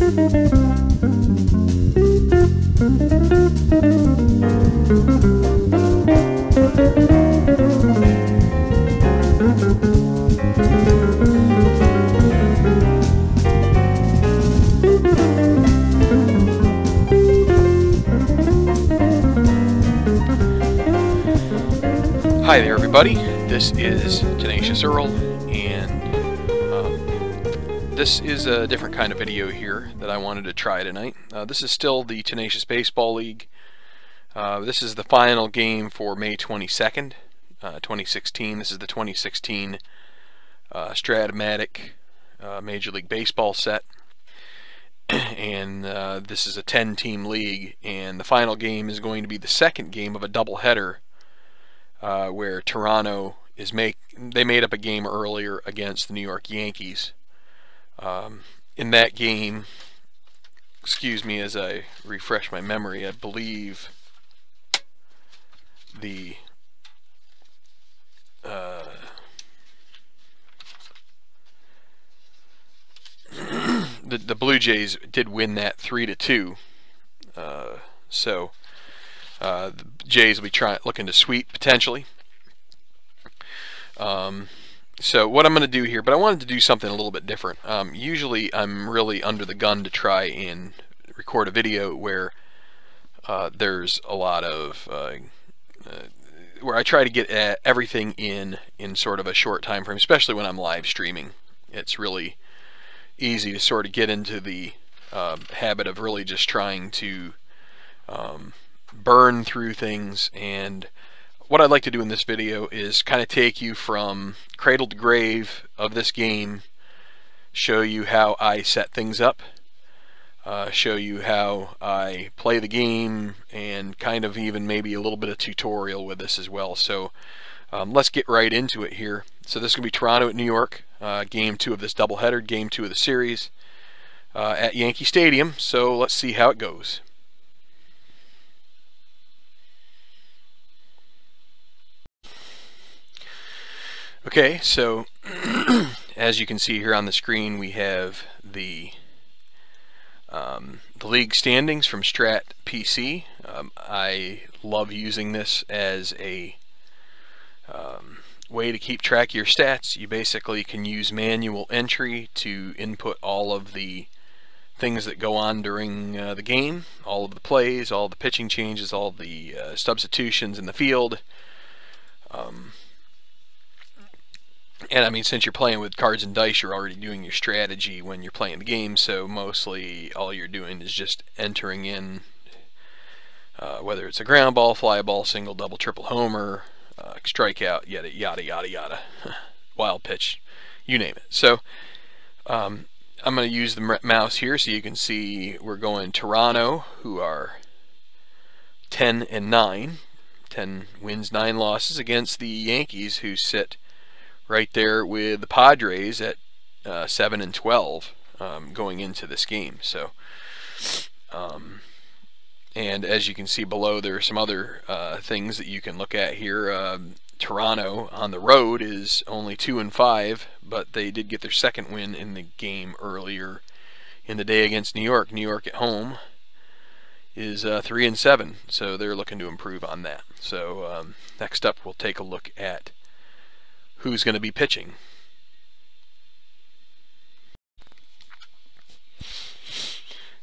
Hi there everybody, this is Tenacious Earl, and this is a different kind of video here that I wanted to try tonight. This is still the Tenacious Baseball League. This is the final game for May 22nd, 2016. This is the 2016 Stratomatic Major League Baseball set. And this is a 10-team league, and the final game is going to be the second game of a doubleheader. Where Toronto is they made up a game earlier against the New York Yankees. In that game, excuse me as I refresh my memory, I believe the Blue Jays did win that 3-2. So the Jays will be looking to sweep potentially. So what I'm going to do here, but I wanted to do something a little bit different. Usually I'm really under the gun to try and record a video where there's a lot of where I try to get everything in sort of a short time frame, especially when I'm live streaming. It's really easy to sort of get into the habit of really just trying to burn through things. And what I'd like to do in this video is kind of take you from cradle to grave of this game, show you how I set things up, show you how I play the game, and kind of even maybe a little bit of tutorial with this as well. So let's get right into it here. So this is going to be Toronto at New York, game 2 of this doubleheader, game 2 of the series at Yankee Stadium. So let's see how it goes. Okay, so as you can see here on the screen, we have the league standings from Strat PC. I love using this as a way to keep track of your stats. You basically can use manual entry to input all of the things that go on during the game, all of the plays, all the pitching changes, all the substitutions in the field. And I mean, since you're playing with cards and dice, you're already doing your strategy when you're playing the game, so mostly all you're doing is just entering in whether it's a ground ball, fly ball, single, double, triple, homer, strikeout, yada, yada, yada, yada, wild pitch, you name it. So I'm going to use the mouse here so you can see we're going Toronto, who are 10-9, 10 wins, 9 losses, against the Yankees, who sit right there with the Padres at 7-12 going into this game. So, and as you can see below, there are some other things that you can look at here. Toronto on the road is only 2-5, but they did get their second win in the game earlier in the day against New York. New York at home is 3-7, so they're looking to improve on that. So next up, we'll take a look at who's going to be pitching.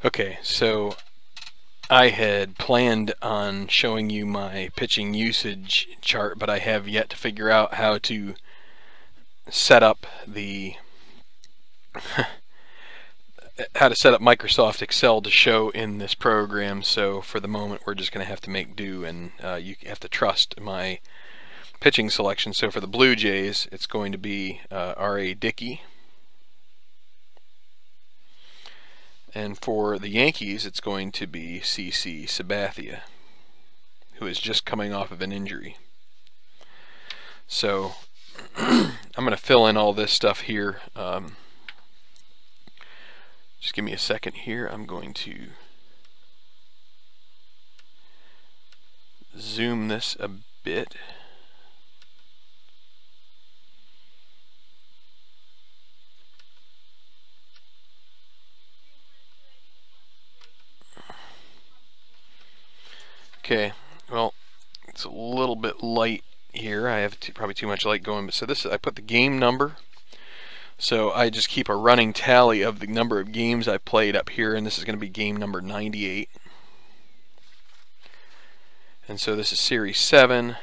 Okay, so I had planned on showing you my pitching usage chart, but I have yet to figure out how to set up the Microsoft Excel to show in this program. So for the moment, we're just going to have to make do, and you have to trust my pitching selection. So for the Blue Jays, it's going to be R.A. Dickey. And for the Yankees, it's going to be C.C. Sabathia, who is just coming off of an injury. So I'm going to fill in all this stuff here. Just give me a second here. I'm going to zoom this a bit. Okay, well, it's a little bit light here. I have probably too much light going, but so this, I put the game number. So I just keep a running tally of the number of games I played up here, and this is going to be game number 98. And so this is Series 7.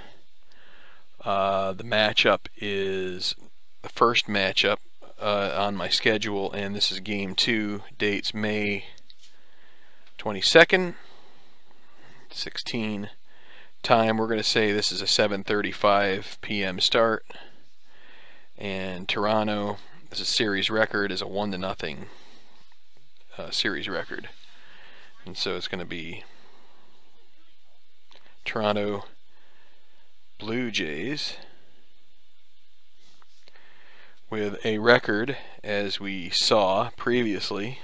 The matchup is the first matchup on my schedule, and this is game 2. Dates May 22nd, 16. Time, we're going to say this is a 7:35 p.m. start. And Toronto, this is series record, is a 1-0 series record. And so it's going to be Toronto Blue Jays with a record, as we saw previously,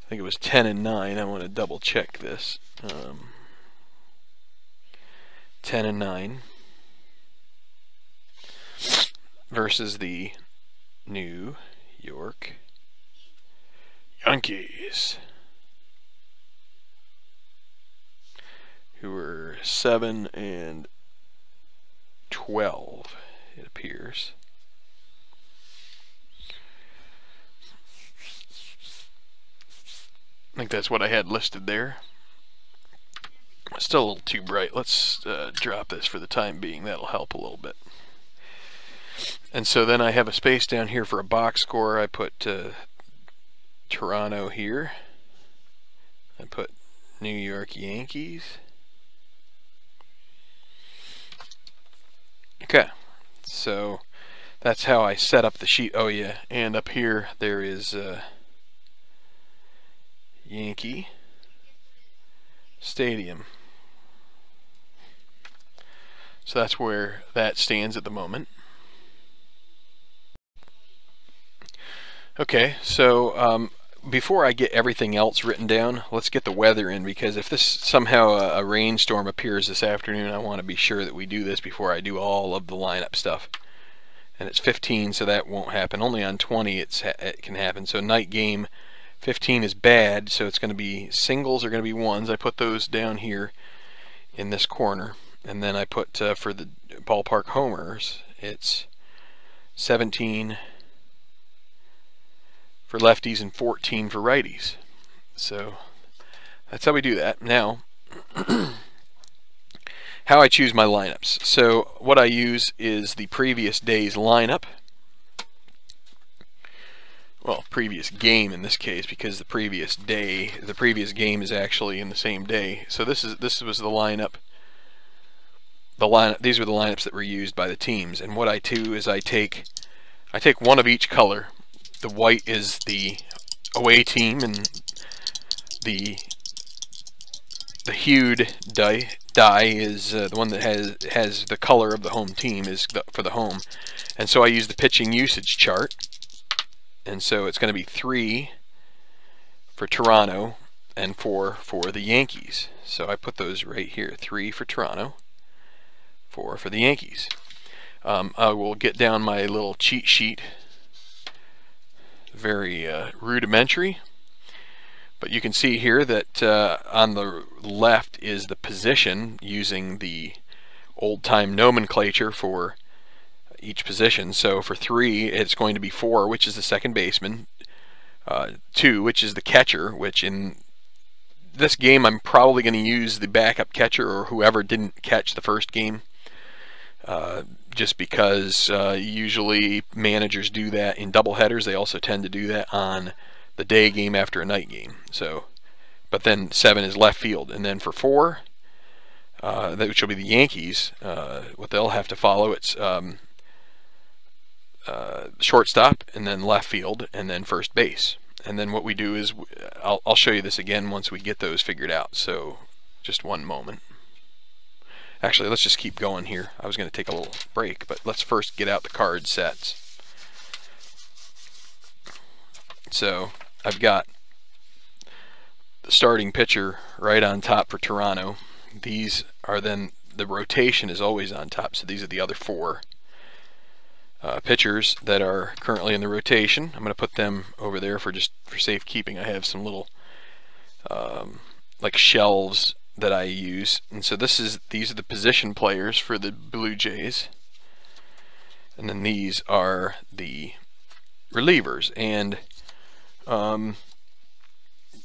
I think it was 10-9. I want to double check this. 10-9 versus the New York Yankees, who were 7-12, it appears. I think that's what I had listed there. Still a little too bright. Let's drop this for the time being. That'll help a little bit. And so then I have a space down here for a box score. I put Toronto here. I put New York Yankees. Okay, so that's how I set up the sheet. Oh yeah, and up here there is Yankee Stadium. So that's where that stands at the moment. Okay, so before I get everything else written down, let's get the weather in, because if this somehow a rainstorm appears this afternoon, I want to be sure that we do this before I do all of the lineup stuff. And it's 15, so that won't happen. Only on 20 it can happen. So night game 15 is bad, so it's going to be singles are going to be ones. I put those down here in this corner. And then I put for the ballpark homers, it's 17 for lefties and 14 for righties. So that's how we do that. Now, how I choose my lineups. So what I use is the previous day's lineup. Well, previous game in this case, because the previous game is actually in the same day. So this was the lineup. These were the lineups that were used by the teams. And what I do is I take one of each color. The white is the away team, and the hued die is the one that has the color of the home team is for the home. And so I use the pitching usage chart. And so it's going to be 3 for Toronto and 4 for the Yankees. So I put those right here. 3 for Toronto, 4 for the Yankees. I will get down my little cheat sheet. Very rudimentary. But you can see here that on the left is the position, using the old-time nomenclature for each position. So for 3, it's going to be 4, which is the second baseman, 2, which is the catcher, which in this game I'm probably going to use the backup catcher or whoever didn't catch the first game, just because usually managers do that in doubleheaders. They also tend to do that on the day game after a night game. So, but then 7 is left field, and then for 4, which will be the Yankees, what they'll have to follow, it's shortstop, and then left field, and then first base. And then what we do is, I'll show you this again once we get those figured out. So just one moment. Actually, let's just keep going here. I was going to take a little break, but let's first get out the card sets. So I've got the starting pitcher right on top for Toronto. These are then, the rotation is always on top, so these are the other 4 pitchers that are currently in the rotation. I'm going to put them over there for safekeeping. I have some little like shelves that I use. And so these are the position players for the Blue Jays. And then these are the relievers. And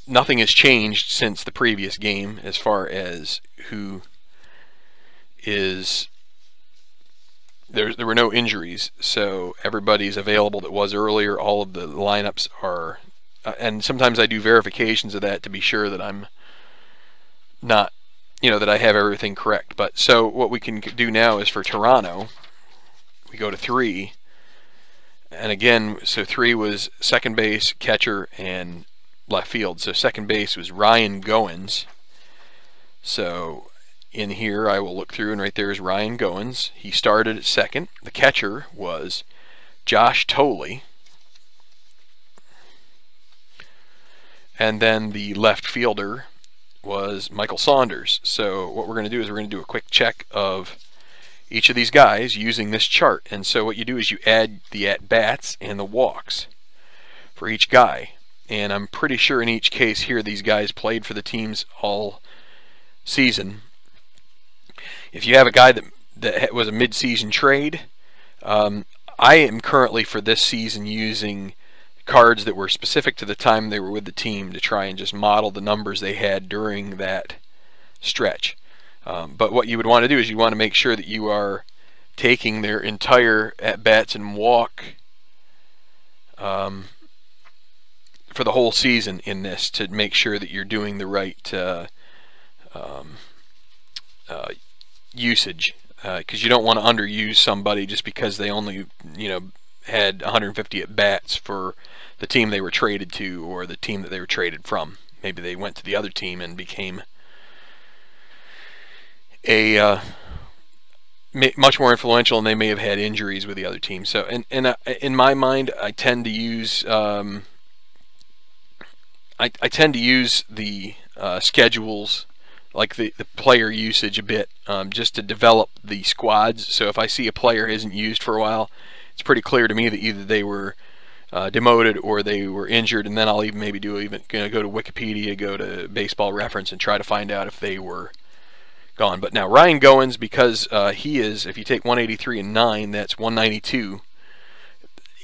nothing has changed since the previous game as far as who is... There were no injuries, so everybody's available that was earlier. All of the lineups are... and sometimes I do verifications of that to be sure that I'm not, that I have everything correct. But so what we can do now is for Toronto, we go to 3. And again, so 3 was second base, catcher, and left field. So second base was Ryan Goins. So in here I will look through, and right there is Ryan Goins. He started at second. The catcher was Josh Tolley. And then the left fielder was Michael Saunders. So what we're going to do is we're going to do a quick check of each of these guys using this chart. And so what you do is you add the at-bats and the walks for each guy. And I'm pretty sure in each case here these guys played for the teams all season. If you have a guy that was a mid-season trade, I am currently for this season using cards that were specific to the time they were with the team to try and just model the numbers they had during that stretch. But what you would want to do is you want to make sure that you are taking their entire at-bats and walk for the whole season in this to make sure that you're doing the right usage, because you don't want to underuse somebody just because they only had 150 at-bats for the team they were traded to or the team that they were traded from. Maybe they went to the other team and became a much more influential, and they may have had injuries with the other team. So in my mind, I tend to use I tend to use the schedules, like the player usage a bit, just to develop the squads. So if I see a player isn't used for a while, it's pretty clear to me that either they were demoted or they were injured, and then I'll even maybe go to Wikipedia, go to Baseball Reference, and try to find out if they were gone. But now Ryan Goins, because he is, if you take 183 and 9, that's 192.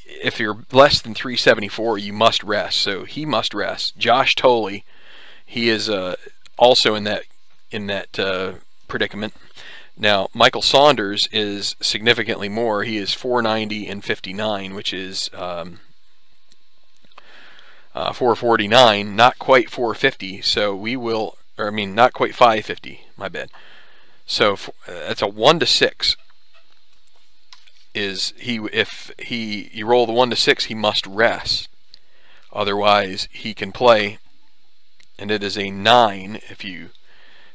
If you're less than 374, you must rest. So he must rest. Josh Tolley, he is also in that predicament. Now Michael Saunders is significantly more. He is 490 and 59, which is 449, not quite 450. So we will, or I mean, not quite 550. My bad. So that's a 1 to 6. If you roll the 1 to 6, he must rest. Otherwise, he can play. And it is a 9. If you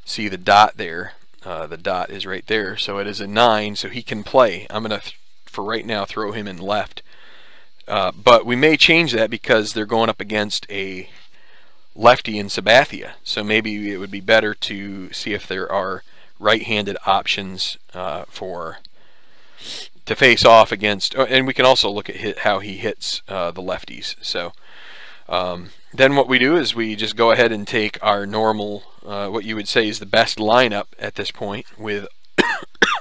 see the dot there, the dot is right there. So it is a 9. So he can play. I'm going to, for right now, throw him in left. But we may change that because they're going up against a lefty in Sabathia. So maybe it would be better to see if there are right-handed options to face off against, and we can also look at how he hits the lefties. So then what we do is we just go ahead and take our normal, what you would say is the best lineup at this point, with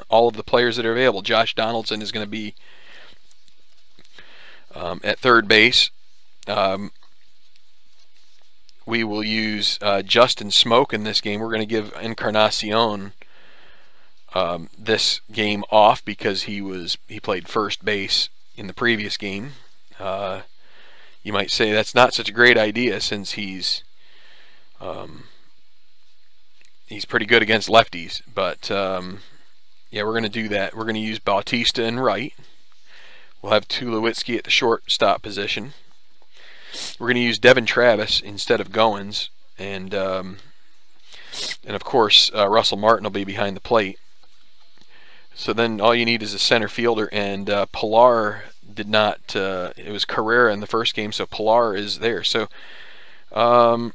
all of the players that are available. Josh Donaldson is going to be at third base. We will use Justin Smoke in this game. We're going to give Encarnacion this game off because he played first base in the previous game. You might say that's not such a great idea since he's pretty good against lefties, but yeah, we're going to do that. We're going to use Bautista in right. We'll have Tulowitzki at the shortstop position. We're going to use Devin Travis instead of Goins, and of course Russell Martin will be behind the plate. So then all you need is a center fielder, and Pilar did not, it was Carrera in the first game, so Pilar is there. So the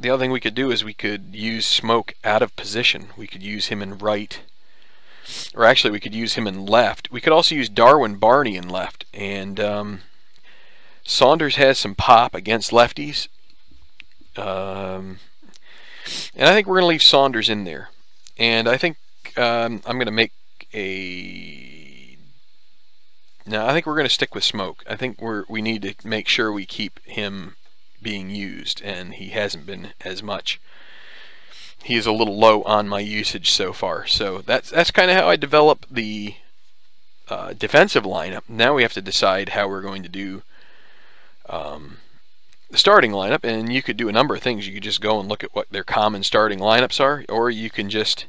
other thing we could do is we could use Smoke out of position. We could use him in right, or actually we could use him in left. We could also use Darwin Barney in left, and Saunders has some pop against lefties, And I think we're going to leave Saunders in there. And I think I'm going to make a... No, I think we're going to stick with Smoke. I think we need to make sure we keep him being used, and he hasn't been as much. He is a little low on my usage so far. So that's kind of how I develop the defensive lineup. Now we have to decide how we're going to do the starting lineup, and you could do a number of things. You could just go and look at what their common starting lineups are, or you can just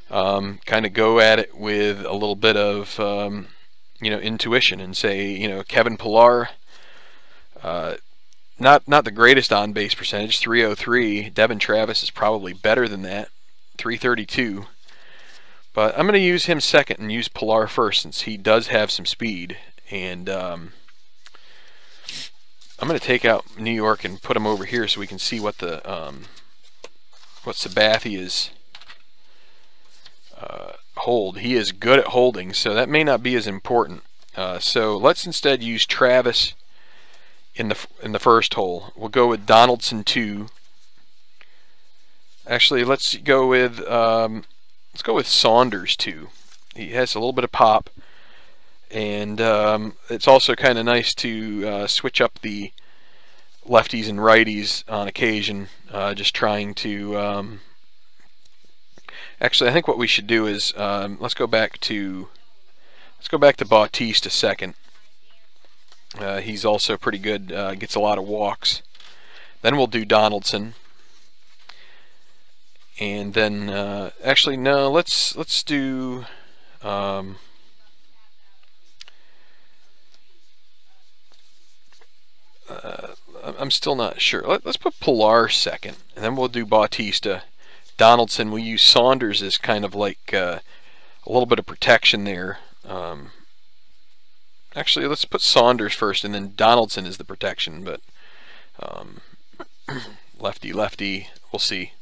kind of go at it with a little bit of intuition and say, Kevin Pillar, not the greatest on base percentage, 303. Devin Travis is probably better than that, 332. But I'm going to use him second and use Pillar first, since he does have some speed. And I'm going to take out New York and put him over here so we can see what the what Sabathia's hold. He is good at holding, so that may not be as important. So let's instead use Travis in the first hole. We'll go with Donaldson 2. Actually, let's go with Saunders 2. He has a little bit of pop, and it's also kind of nice to switch up the lefties and righties on occasion. Just trying to actually, I think what we should do is let's go back to Bautista second. He's also pretty good, gets a lot of walks. Then we'll do Donaldson, and then actually no, let's do I'm still not sure. Let's put Pillar second, and then we'll do Bautista. Donaldson, we use Saunders as kind of like a little bit of protection there. Actually, let's put Saunders first, and then Donaldson is the protection, but lefty, we'll see.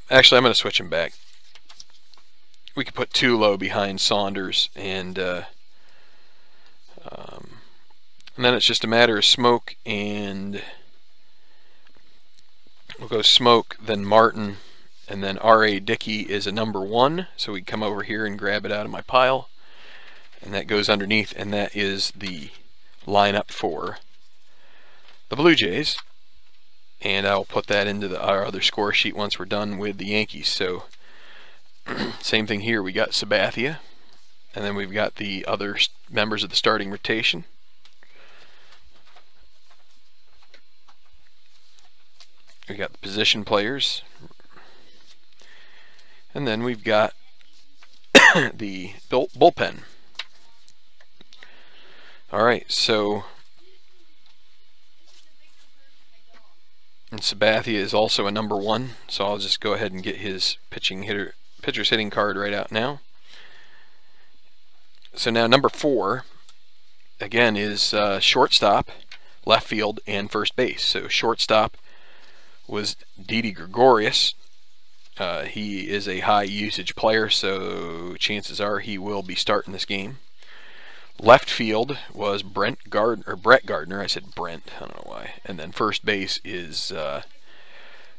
Actually, I'm going to switch him back. We could put Tulo behind Saunders, and then it's just a matter of Smoke, and we'll go Smoke, then Martin, and then R.A. Dickey is a number 1, so we come over here and grab it out of my pile. And that goes underneath, and that is the lineup for the Blue Jays. And I'll put that into our other score sheet once we're done with the Yankees. So same thing here. We got Sabathia, and then we've got the other members of the starting rotation. We got the position players, and then we've got the bullpen. Alright, so and Sabathia is also a number 1, so I'll just go ahead and get his pitcher's hitting card right out now. So now number 4 again is shortstop, left field, and first base. So shortstop was Didi Gregorius. He is a high usage player, so chances are he will be starting this game. Left field was Brett Gardner. I said Brent. I don't know why. And then first base is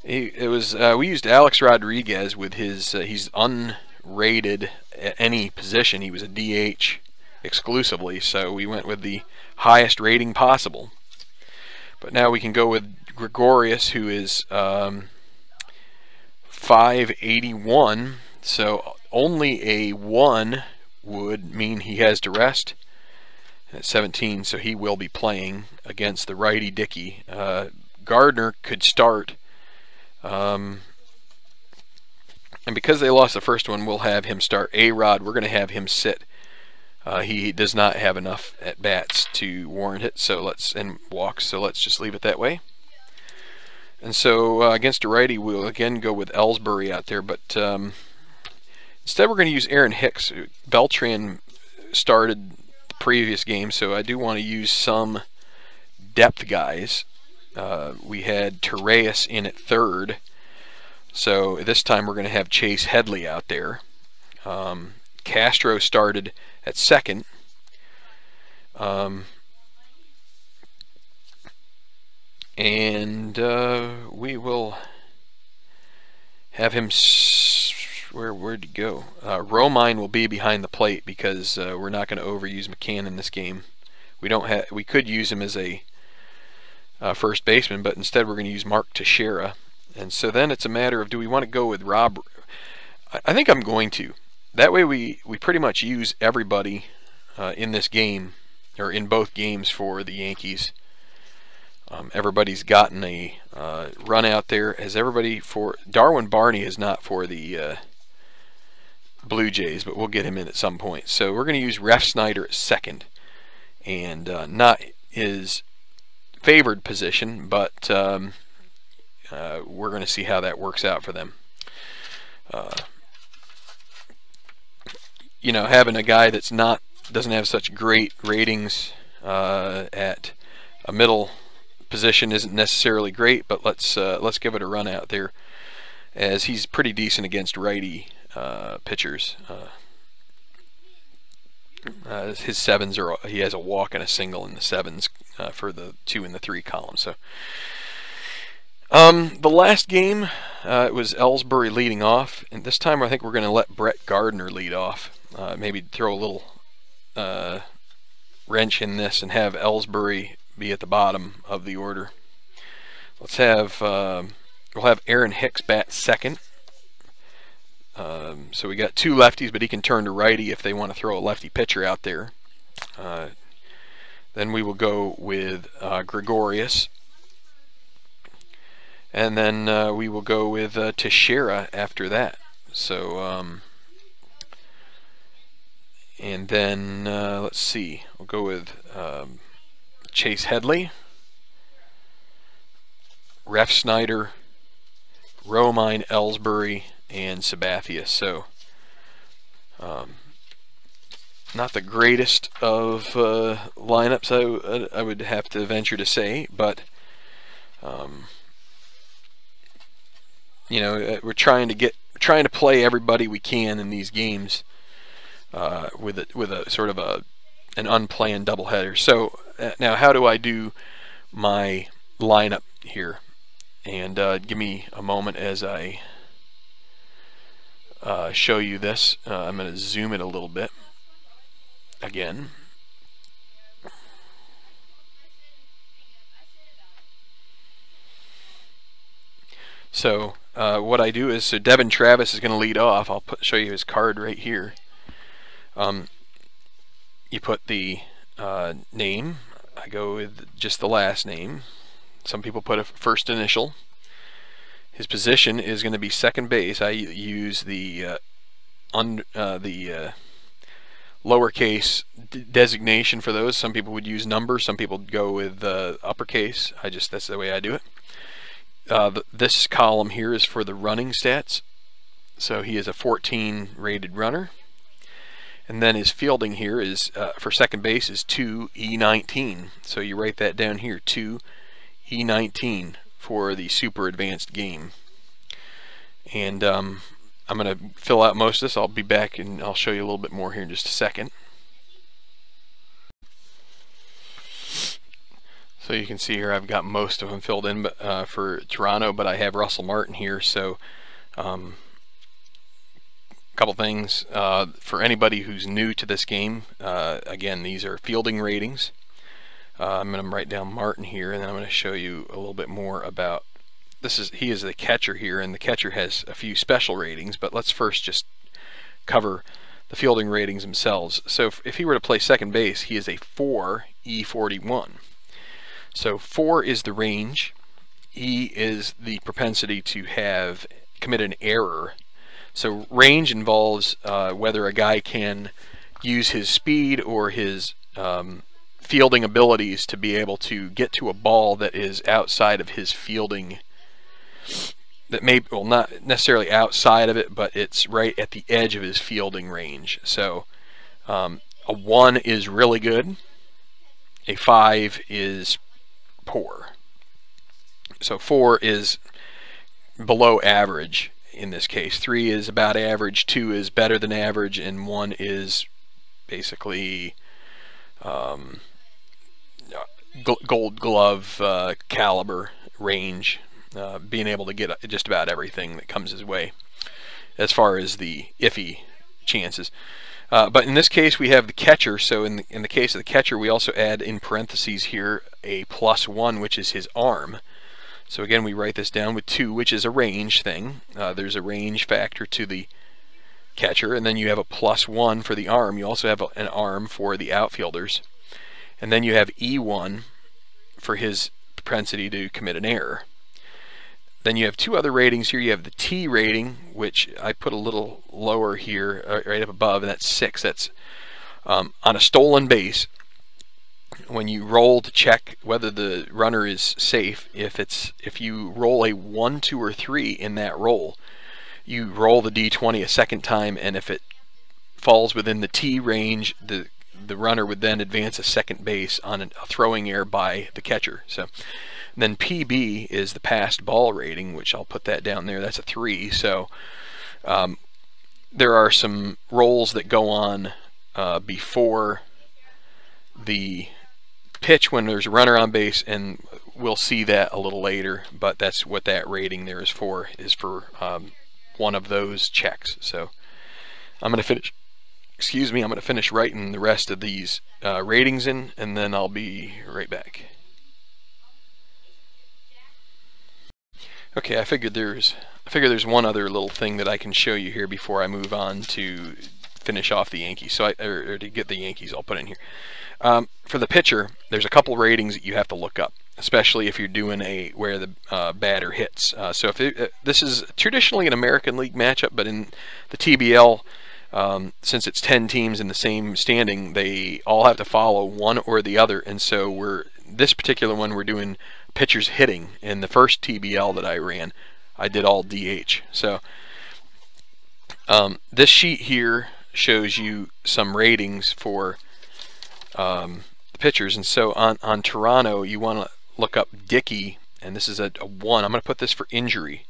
we used Alex Rodriguez with his he's unrated at any position. He was a DH exclusively, so we went with the highest rating possible. But now we can go with Gregorius, who is 581. So only a 1 would mean he has to rest at 17, so he will be playing against the righty Dickey. Gardner could start, and because they lost the first one, we'll have him start. A-Rod, we're going to have him sit. He does not have enough at bats to warrant it, and walks, so let's just leave it that way. And so against a righty, we'll again go with Ellsbury out there, but instead we're going to use Aaron Hicks. Beltran started the previous game, so I do want to use some depth guys. We had Torreyes in at third, so this time we're going to have Chase Headley out there. Castro started at second. and we will have him. Where'd he go? Romine will be behind the plate because we're not going to overuse McCann in this game. We could use him as a first baseman, but instead we're going to use Mark Teixeira. And so then it's a matter of, do we want to go with Rob? I think I'm going to. That way we pretty much use everybody in this game, or in both games for the Yankees. Everybody's gotten a run out there. Has everybody for Darwin Barney is not for the Blue Jays, but we'll get him in at some point. So we're going to use Ref Snyder at second, and not his favored position, but we're going to see how that works out for them. You know, having a guy that's doesn't have such great ratings at a middle position isn't necessarily great, but let's give it a run out there, as he's pretty decent against righty pitchers. His sevens he has a walk and a single in the sevens for the 2 and the 3 column. So the last game it was Ellsbury leading off, and this time I think we're going to let Brett Gardner lead off. Maybe throw a little wrench in this and have Ellsbury be at the bottom of the order. Let's have we'll have Aaron Hicks bat second. So we got 2 lefties, but he can turn to righty if they want to throw a lefty pitcher out there. Then we will go with Gregorius, and then we will go with Teixeira after that. So and then let's see, we'll go with Chase Headley, Ref Snyder, Romine, Ellsbury, and Sabathius. So not the greatest of lineups, I would have to venture to say, but you know, we're trying to play everybody we can in these games with a sort of an unplanned doubleheader. So now, how do I do my lineup here? And give me a moment as I show you this. I'm going to zoom it a little bit again. So what I do is, so Devin Travis is going to lead off. I'll show you his card right here. You put the name. I go with just the last name. Some people put a first initial. His position is going to be second base. I use the lowercase designation for those. Some people would use numbers. Some people go with uppercase. That's the way I do it. This column here is for the running stats. So he is a 14 rated runner. And then his fielding here is for second base is 2E19. So you write that down here, 2E19 for the super advanced game. And I'm going to fill out most of this. I'll be back and I'll show you a little bit more here in just a second. So you can see here I've got most of them filled in for Toronto, but I have Russell Martin here. So couple things for anybody who's new to this game. Again, these are fielding ratings. I'm going to write down Martin here, and then I'm going to show you a little bit more about this. He is the catcher here, and the catcher has a few special ratings, but let's first just cover the fielding ratings themselves. So if he were to play second base, he is a 4E41. So 4 is the range, E is the propensity to have committed an error. So range involves whether a guy can use his speed or his fielding abilities to be able to get to a ball that is outside of his fielding, that may, well, not necessarily outside of it, but it's right at the edge of his fielding range. So a 1 is really good, a 5 is poor. So 4 is below average in this case. 3 is about average, 2 is better than average, and 1 is basically Gold Glove caliber range, being able to get just about everything that comes his way as far as the iffy chances. But in this case we have the catcher, so in the case of the catcher we also add in parentheses here a +1, which is his arm. So again, we write this down with 2, which is a range thing. There's a range factor to the catcher, and then you have a +1 for the arm. You also have an arm for the outfielders. And then you have E1 for his propensity to commit an error. Then you have 2 other ratings here. You have the T rating, which I put a little lower here, right up above, and that's 6. That's on a stolen base. When you roll to check whether the runner is safe, if you roll a 1, 2, or 3 in that roll, you roll the D20 a second time, and if it falls within the T range, the runner would then advance a second base on a throwing error by the catcher. So then PB is the passed ball rating, which I'll put that down there. That's a 3. So there are some rolls that go on before the pitch when there's a runner on base, and we'll see that a little later, but that's what that rating there is for one of those checks. So I'm going to finish, excuse me, I'm going to finish writing the rest of these ratings in, and then I'll be right back. Okay, I figured there's one other little thing that I can show you here before I move on to finish off the Yankees. So or to get the Yankees, I'll put in here. For the pitcher, there's a couple ratings that you have to look up, especially if you're doing where the batter hits. So if this is traditionally an American League matchup, but in the TBL, since it's 10 teams in the same standing, they all have to follow one or the other. And so this particular one, we're doing pitchers hitting. In the first TBL that I ran, I did all DH. So this sheet here shows you some ratings for the pitchers, and so on Toronto you want to look up Dickey, and this is a 1. I'm going to put this for injury,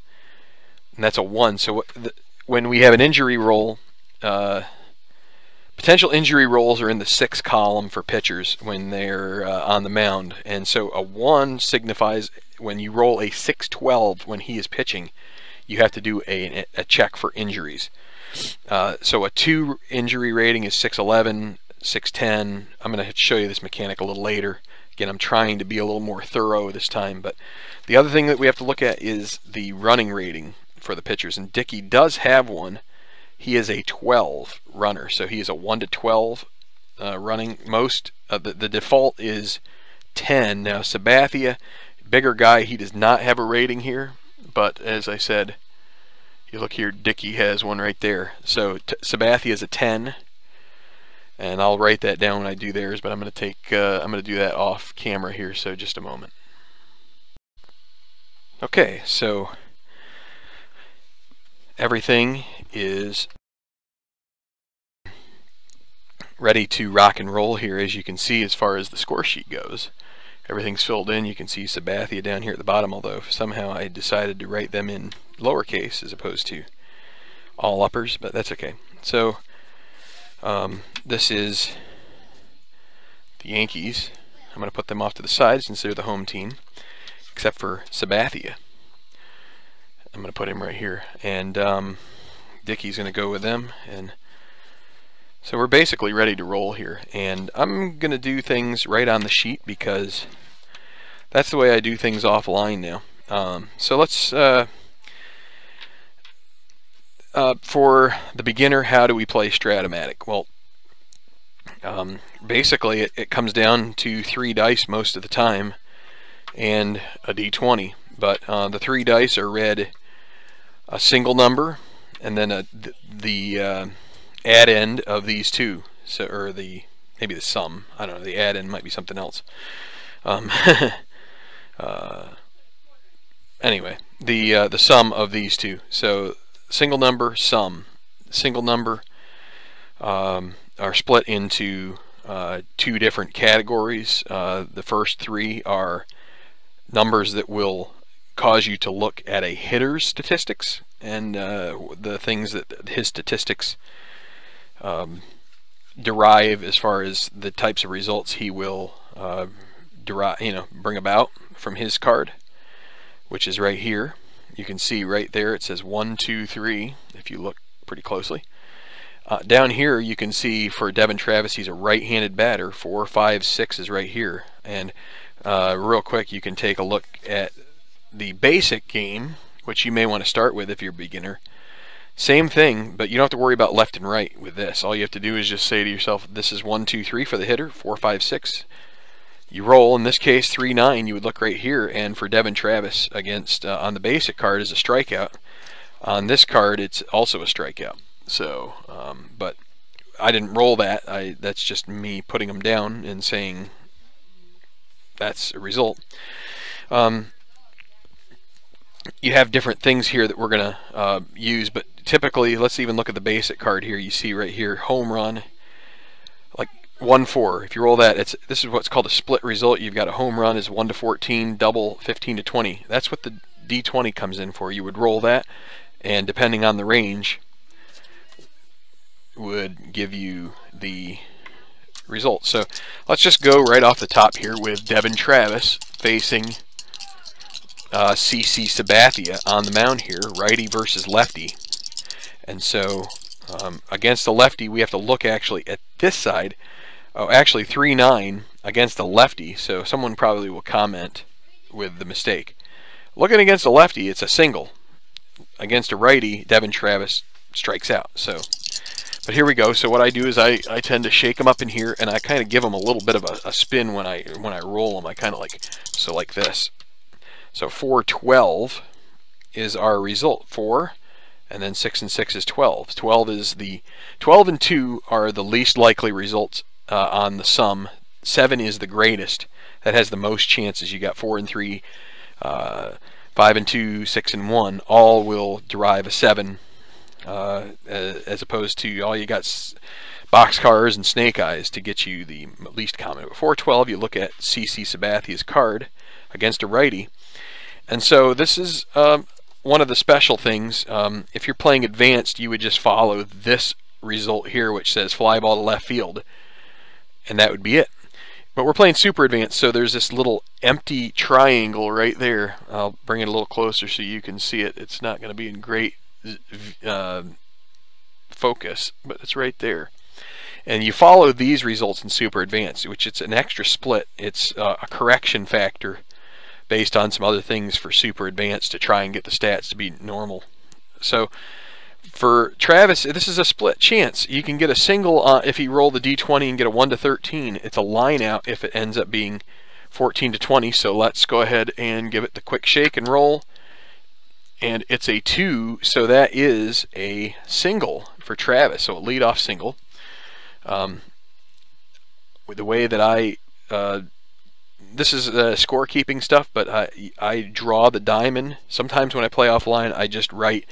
and that's a 1. So when we have an injury roll, potential injury rolls are in the 6th column for pitchers when they're on the mound, and so a 1 signifies when you roll a 6-12 when he is pitching, you have to do a check for injuries. So a 2 injury rating is 6-11, 6-10. I'm going to show you this mechanic a little later. Again, I'm trying to be a little more thorough this time, but the other thing that we have to look at is the running rating for the pitchers, and Dickey does have one. He is a 12 runner, so he is a 1 to 12 running. Most the default is 10. Now Sabathia, bigger guy, he does not have a rating here, but as I said, you look here, Dickey has one right there. So Sabathia is a 10, and I'll write that down when I do theirs, but I'm going to do that off camera here, so just a moment. Okay, so everything is ready to rock and roll here, as you can see. As far as the score sheet goes, everything's filled in. You can see Sabathia down here at the bottom, although somehow I decided to write them in lowercase as opposed to all uppers, but that's okay. So this is the Yankees. I'm going to put them off to the side since they're the home team, except for Sabathia. I'm going to put him right here, and Dickey's going to go with them, and so we're basically ready to roll here. And I'm going to do things right on the sheet because that's the way I do things offline now. So let's for the beginner, how do we play Stratomatic? Well, basically it comes down to 3 dice most of the time and a d20, but the 3 dice are read a single number and then the add end of these 2, so, or maybe the sum, I don't know, the add end might be something else. Anyway, the sum of these 2, so single number, sum. Single number are split into 2 different categories. The first 3 are numbers that will cause you to look at a hitter's statistics, and the things that his statistics derive as far as the types of results he will bring about from his card, which is right here. You can see right there it says 1, 2, 3 if you look pretty closely. Down here you can see for Devin Travis, he's a right-handed batter. 4, 5, 6 is right here. And real quick, you can take a look at the basic game, which you may want to start with if you're a beginner. Same thing, but you don't have to worry about left and right with this. All you have to do is just say to yourself, this is 1, 2, 3 for the hitter, 4, 5, 6. You roll. In this case, 3, 9, you would look right here, and for Devin Travis against on the basic card is a strikeout. On this card, it's also a strikeout. So, but I didn't roll that. That's just me putting them down and saying that's a result. You have different things here that we're going to use, but typically, let's even look at the basic card here. You see right here, home run, like 1, 4. If you roll that, this is what's called a split result. You've got a home run is 1 to 14, double 15 to 20. That's what the D20 comes in for. You would roll that, and depending on the range, would give you the result. So let's just go right off the top here with Devin Travis facing CC Sabathia on the mound here, righty versus lefty. And so against the lefty, we have to look actually at this side. Oh, actually 3, 9 against the lefty. So someone probably will comment with the mistake. Looking against a lefty, it's a single. Against a righty, Devin Travis strikes out. So, but here we go. So what I do is I tend to shake them up in here, and I kind of give them a little bit of a spin when I roll them. I kind of like this. So 4, 12 is our result. 4, and then 6 and 6 is 12. 12 and 2 are the least likely results on the sum. 7 is the greatest. That has the most chances. You got 4 and 3, 5 and 2, 6 and 1. All will derive a 7. As opposed to all you got boxcars and snake eyes to get you the least common. But 412, you look at CC Sabathia's card against a righty, and so this is one of the special things. If you're playing advanced, you would just follow this result here, which says fly ball to left field, and that would be it. But we're playing super advanced, so there's this little empty triangle right there. I'll bring it a little closer so you can see it. It's not going to be in great focus, but it's right there. And you follow these results in super advanced, which it's an extra split. It's a correction factor based on some other things for super advanced to try and get the stats to be normal. So for Travis, this is a split chance. You can get a single if you roll the D20 and get a 1 to 13. It's a line out if it ends up being 14 to 20. So let's go ahead and give it the quick shake and roll. And it's a 2, so that is a single for Travis. So a leadoff single. With the way that this is scorekeeping stuff, but I draw the diamond. Sometimes when I play offline, I just write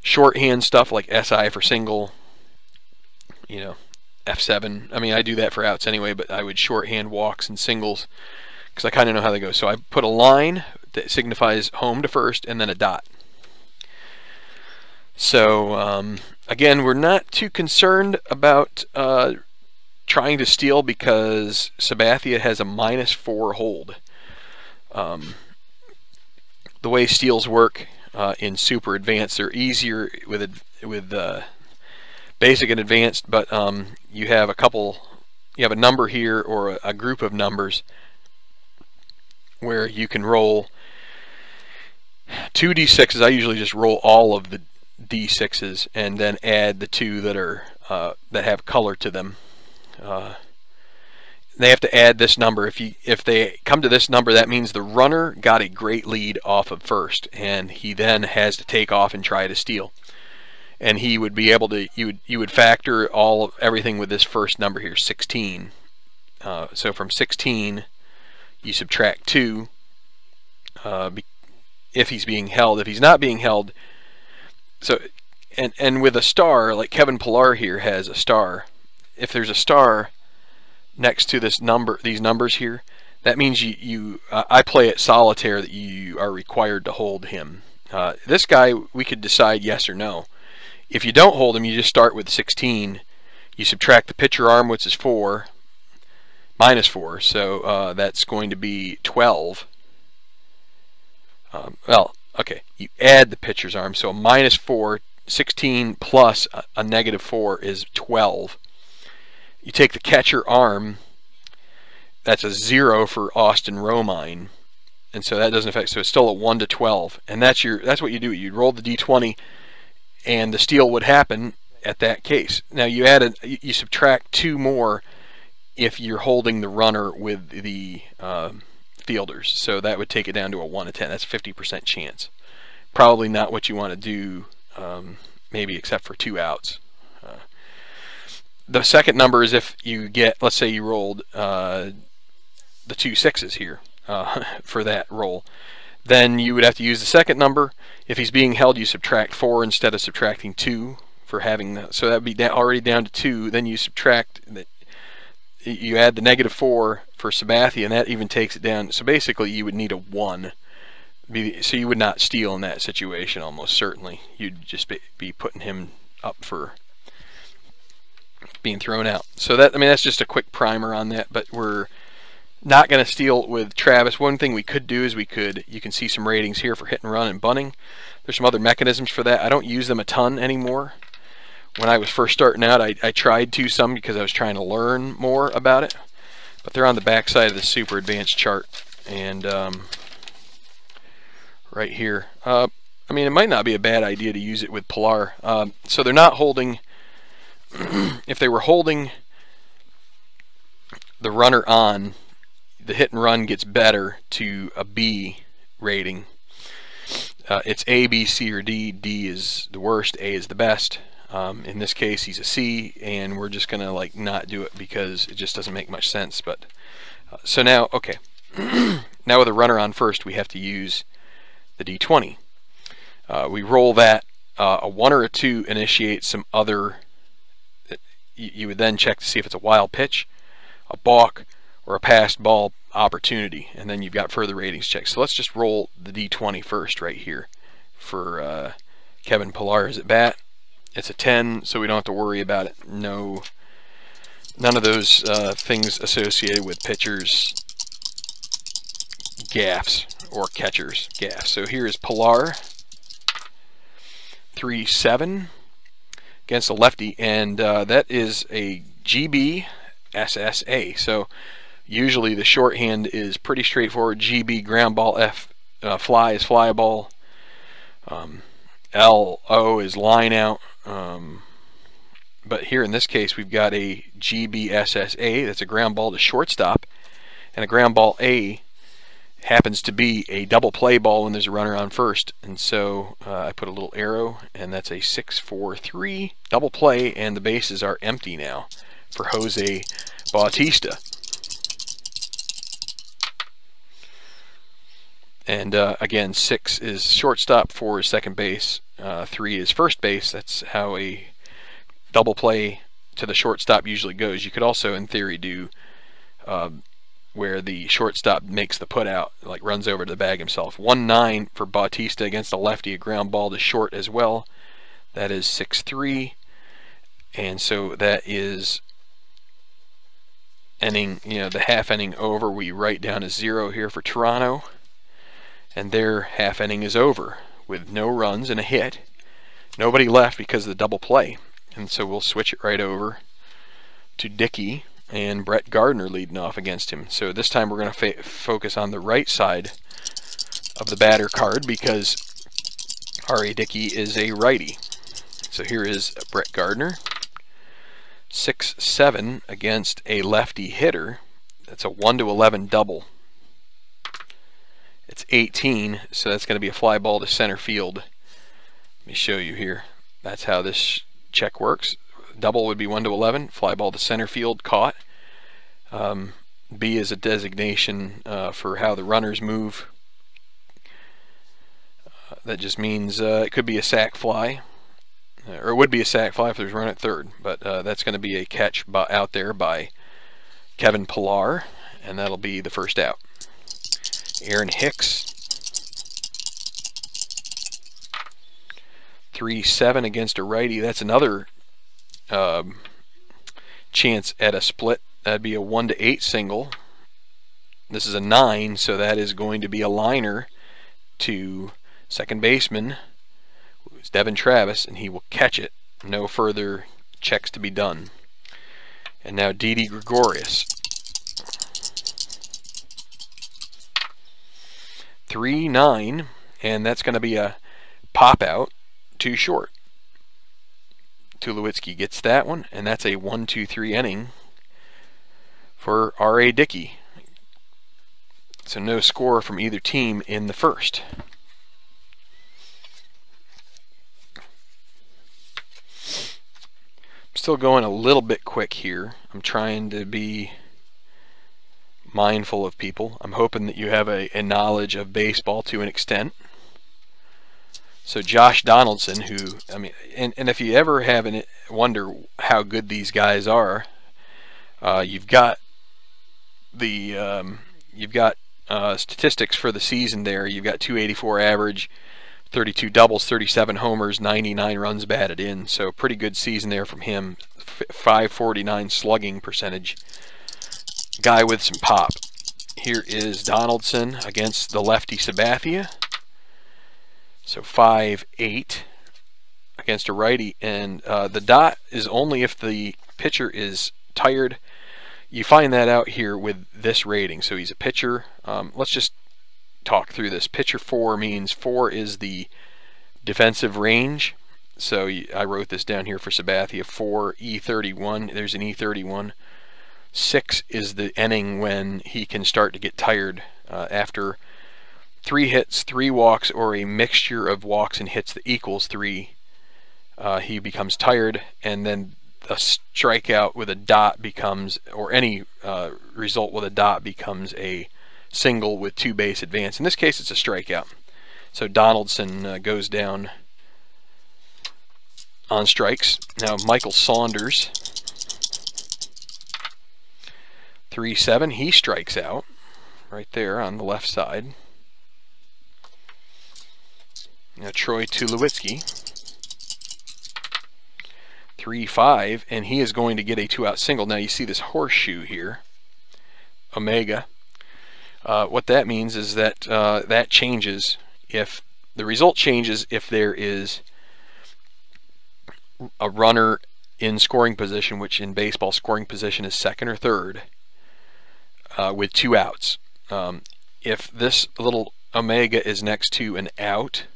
shorthand stuff like SI for single, F7. I mean, I do that for outs anyway, but I would shorthand walks and singles because I kind of know how they go. So I put a line that signifies home to first and then a dot. So again, we're not too concerned about trying to steal because Sabathia has a -4 hold. The way steals work in super advanced, they're easier with basic and advanced, but you have a number here or a group of numbers where you can roll 2 D6s. I usually just roll all of the D6s and then add the 2 that are that have color to them. They have to add this number. If they come to this number, that means the runner got a great lead off of first, and he then has to take off and try to steal. And he would be able to. You would factor everything with this first number here, 16. So from 16, you subtract 2. If he's being held. If he's not being held, so and with a star, like Kevin Pillar here has a star. If there's a star next to this number, these numbers here, that means I play it solitaire that you are required to hold him. This guy, we could decide yes or no. If you don't hold him, you just start with 16. You subtract the pitcher arm, which is 4. -4, so that's going to be 12. Well, okay, you add the pitcher's arm, so a -4, 16 plus a -4 is 12. You take the catcher arm, that's a 0 for Austin Romine, and so that doesn't affect, so it's still a 1 to 12, and that's what you do. You'd roll the d20, and the steal would happen at that case. Now you subtract 2 more if you're holding the runner with the fielders, so that would take it down to a 1 to 10. That's a 50% chance. Probably not what you want to do, maybe except for 2 outs. The second number is if you get, let's say you rolled the 2 6s here for that roll, then you would have to use the second number. If he's being held, you subtract 4 instead of subtracting 2 for having that. So that would be already down to 2. Then you subtract that. You add the -4 for Sabathia, and that even takes it down. So basically, you would need a 1. So you would not steal in that situation, almost certainly. You'd just be putting him up for being thrown out. So that, I mean, that's just a quick primer on that. But we're not going to steal with Travis. One thing we could do is you can see some ratings here for hit and run and bunting. There's some other mechanisms for that. I don't use them a ton anymore. When I was first starting out, I tried to some because I was trying to learn more about it. But they're on the back side of the Super-Advanced chart. And right here. I mean, it might not be a bad idea to use it with Pilar. So they're not holding... if they were holding the runner on, the hit and run gets better to a B rating. It's A, B, C, or D. D is the worst. A is the best. In this case, he's a C, and we're just gonna like not do it because it just doesn't make much sense. But so now, okay, now with a runner on first, we have to use the D20. We roll that. A 1 or a 2 initiates some other. You would then check to see if it's a wild pitch, a balk, or a passed ball opportunity, and then you've got further ratings checks. So let's just roll the D20 first right here for Kevin Pilar. Is at bat. It's a 10, so we don't have to worry about it. None of those things associated with pitchers' gaffes or catchers' gaffes. So here is Pilar, 3-7 against a lefty, and that is a GB SSA. So usually the shorthand is pretty straightforward. GB, ground ball. F, fly is fly ball. LO is line out. But here in this case, we've got a GBSSA. That's a ground ball to shortstop, and a ground ball A happens to be a double play ball when there's a runner on first. And so I put a little arrow, and that's a 6-4-3 double play, and the bases are empty now for Jose Bautista. And again, 6 is shortstop, 4 is second base, 3 is first base. That's how a double play to the shortstop usually goes. You could also, in theory, do where the shortstop makes the put out, like runs over to the bag himself. 1-9 for Bautista against a lefty, a ground ball to short as well. That is 6-3, and so that is inning, the half inning over. We write down a 0 here for Toronto, and their half inning is over with no runs and a hit. Nobody left because of the double play, and so we'll switch it right over to Dickey and Brett Gardner leading off against him. So this time we're going to focus on the right side of the batter card because R.A. Dickey is a righty. So here is Brett Gardner, 6-7 against a lefty hitter. That's a 1-11 double. It's 18, so that's going to be a fly ball to center field. Let me show you here. That's how this check works. Double would be 1-11, fly ball to center field, caught. B is a designation for how the runners move. That just means it could be a sac fly, or it would be a sac fly if there's run at third, but that's going to be a catch out there by Kevin Pilar, and that'll be the first out. Aaron Hicks, 3-7 against a righty. That's another chance at a split. That'd be a 1-8 single. This is a 9, so that is going to be a liner to second baseman, who's Devin Travis, and he will catch it. No further checks to be done. And now Didi Gregorius. 3-9, and that's going to be a pop out too short. Tulowitzki gets that one, and that's a 1-2-3 inning for R.A. Dickey. So no score from either team in the first. I'm still going a little bit quick here. I'm trying to be mindful of people. I'm hoping that you have a knowledge of baseball to an extent. So Josh Donaldson, who, I mean, and if you ever have wonder how good these guys are, you've got the statistics for the season there. You've got 284 average, 32 doubles, 37 homers, 99 runs batted in. So pretty good season there from him. 549 slugging percentage. Guy with some pop. Here is Donaldson against the lefty Sabathia. So 5-8 against a righty, and the dot is only if the pitcher is tired. You find that out here with this rating. So he's a pitcher. Let's just talk through this. Pitcher 4 means 4 is the defensive range. So I wrote this down here for Sabathia. 4 E31. There's an E31. 6 is the inning when he can start to get tired after 3 hits, 3 walks, or a mixture of walks and hits that equals 3. He becomes tired, and then a strikeout with a dot becomes, or any result with a dot becomes a single with 2 base advance. In this case, it's a strikeout. So Donaldson goes down on strikes. Now Michael Saunders, 3-7, he strikes out right there on the left side. Now Troy Tulowitzki, 3-5, and he is going to get a 2-out single. Now you see this horseshoe here, Omega. What that means is that that changes if the result changes if there is a runner in scoring position, which in baseball scoring position is second or third, with 2 outs. If this little Omega is next to an out,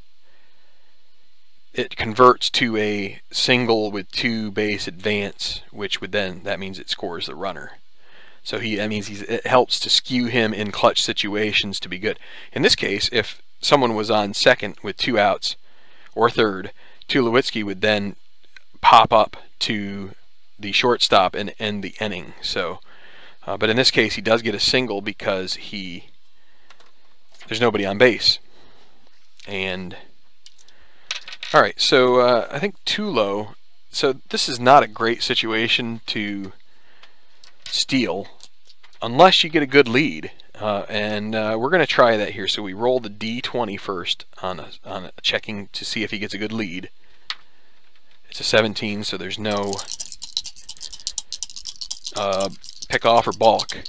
it converts to a single with 2 base advance, which would then, that means it scores the runner. So that means it helps to skew him in clutch situations to be good. In this case, if someone was on second with 2 outs or third, Tulowitzki would then pop up to the shortstop and end the inning. So, but in this case, he does get a single because there's nobody on base. And all right, so I think Tulo. So this is not a great situation to steal unless you get a good lead, and we're going to try that here. So we roll the D20 first on a checking to see if he gets a good lead. It's a 17, so there's no pick off or balk,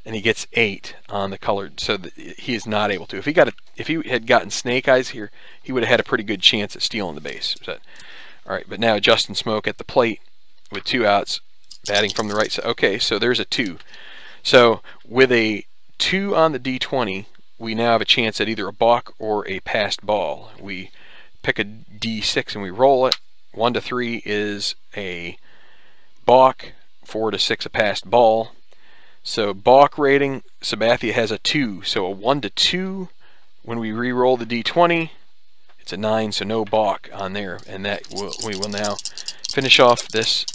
and he gets 8 on the colored, so he is not able to. If he had gotten snake eyes here, he would have had a pretty good chance at stealing the base. So, all right, but now Justin Smoke at the plate with 2 outs, batting from the right side. Okay, so there's a 2. So with a 2 on the D20, we now have a chance at either a balk or a passed ball. We pick a D6 and we roll it. 1 to 3 is a balk. 4 to 6 a passed ball. So balk rating, Sabathia has a 2. So a 1 to 2. When we re-roll the D20, it's a 9. So no balk on there, and we will now finish off this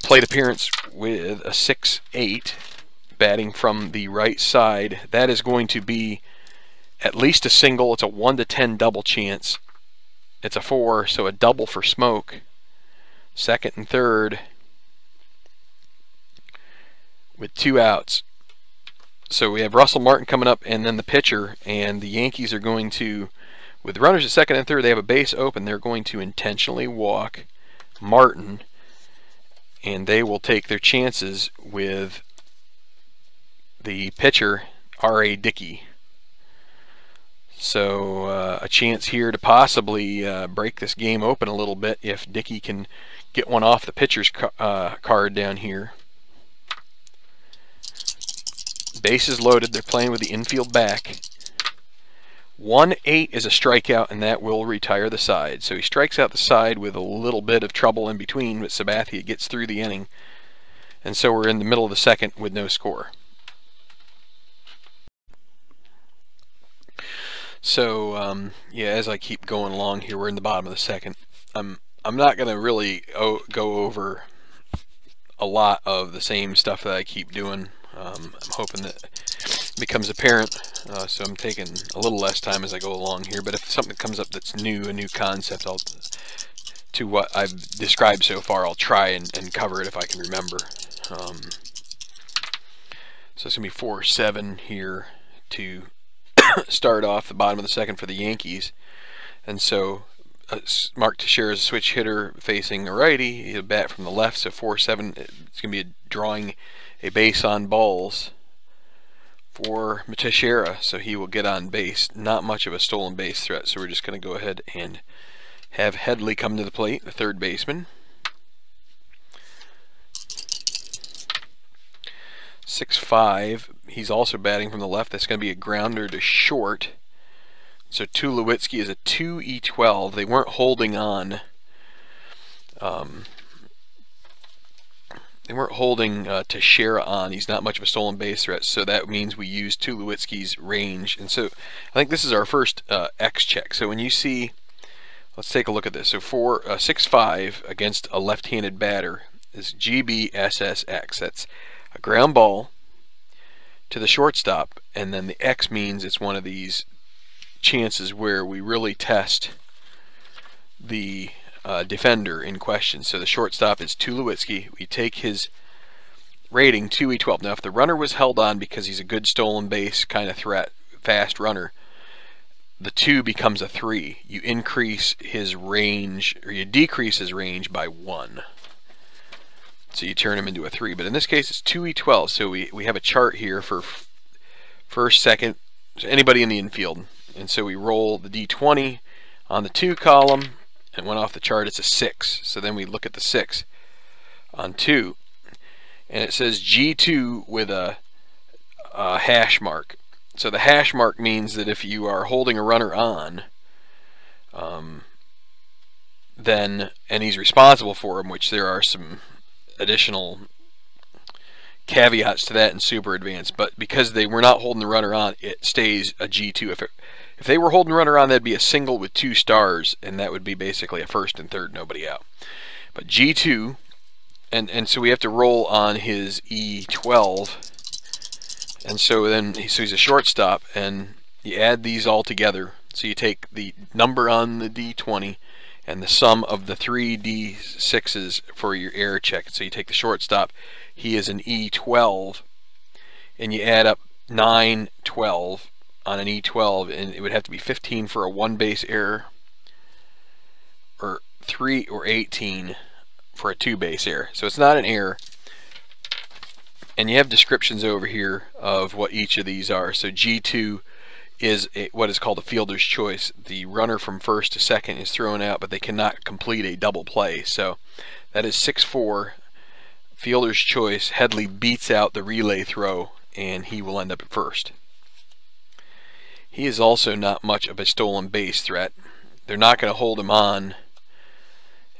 plate appearance with a 6-8, batting from the right side. That is going to be at least a single. It's a 1 to 10 double chance. It's a 4, so a double for Smoke. Second and third with 2 outs. So we have Russell Martin coming up, and then the pitcher, and the Yankees are going to, with runners at second and third, they have a base open. They're going to intentionally walk Martin and they will take their chances with the pitcher, R.A. Dickey. So a chance here to possibly break this game open a little bit if Dickey can get one off the pitcher's card down here. Bases loaded. They're playing with the infield back. 1-8 is a strikeout, and that will retire the side. So he strikes out the side with a little bit of trouble in between, but Sabathia gets through the inning. And so we're in the middle of the second with no score. So yeah, as I keep going along here, we're in the bottom of the second. I'm not going to really go over a lot of the same stuff that I keep doing. I'm hoping that it becomes apparent, so I'm taking a little less time as I go along here. But if something comes up that's new, a new concept, to what I've described so far, I'll try and cover it if I can remember. So it's going to be 4-7 here to start off the bottom of the second for the Yankees. And so Mark Teixeira is a switch hitter facing a righty. He'll bat from the left, so 4-7. It's going to be drawing a base on balls for Teixeira, so he will get on base. Not much of a stolen base threat, so we're just going to go ahead and have Headley come to the plate, the third baseman. 6-5. He's also batting from the left. That's going to be a grounder to short. So Tulowitzki is a 2E12. They weren't holding on. They weren't holding Teixeira on. He's not much of a stolen base threat, so that means we use Tulowitzki's range. And so I think this is our first X check. So when you see, let's take a look at this. So 6-5 against a left-handed batter is GBSSX. That's a ground ball to the shortstop, and then the X means it's one of these chances where we really test the defender in question. So the shortstop is Tulowitzki. We take his rating 2E12. Now if the runner was held on because he's a good stolen base kind of threat, fast runner, the 2 becomes a 3. You increase his range, or you decrease his range by 1. So you turn him into a 3. But in this case it's 2E12. So we have a chart here for first, second, so anybody in the infield. And so we roll the D20 on the 2 column, and went off the chart, it's a 6. So then we look at the 6 on 2, and it says G2 with a hash mark. So the hash mark means that if you are holding a runner on, then, and he's responsible for him, which there are some additional caveats to that in Super-Advanced, but because they were not holding the runner on, it stays a G2. If they were holding the runner on, that'd be a single with 2 stars, and that would be basically a first and third, nobody out. But G2, and so we have to roll on his E12, and so then so he's a shortstop, and you add these all together. So you take the number on the D20 and the sum of the 3 D6s for your error check. So you take the shortstop, he is an E12, and you add up 9, 12 on an E12, and it would have to be 15 for a 1 base error, or 3 or 18 for a 2 base error. So it's not an error. And you have descriptions over here of what each of these are. So G2 is what is called a fielder's choice. The runner from first to second is thrown out, but they cannot complete a double play. So that is 6-4. Fielder's choice. Headley beats out the relay throw, and he will end up at first. He is also not much of a stolen base threat. They're not going to hold him on,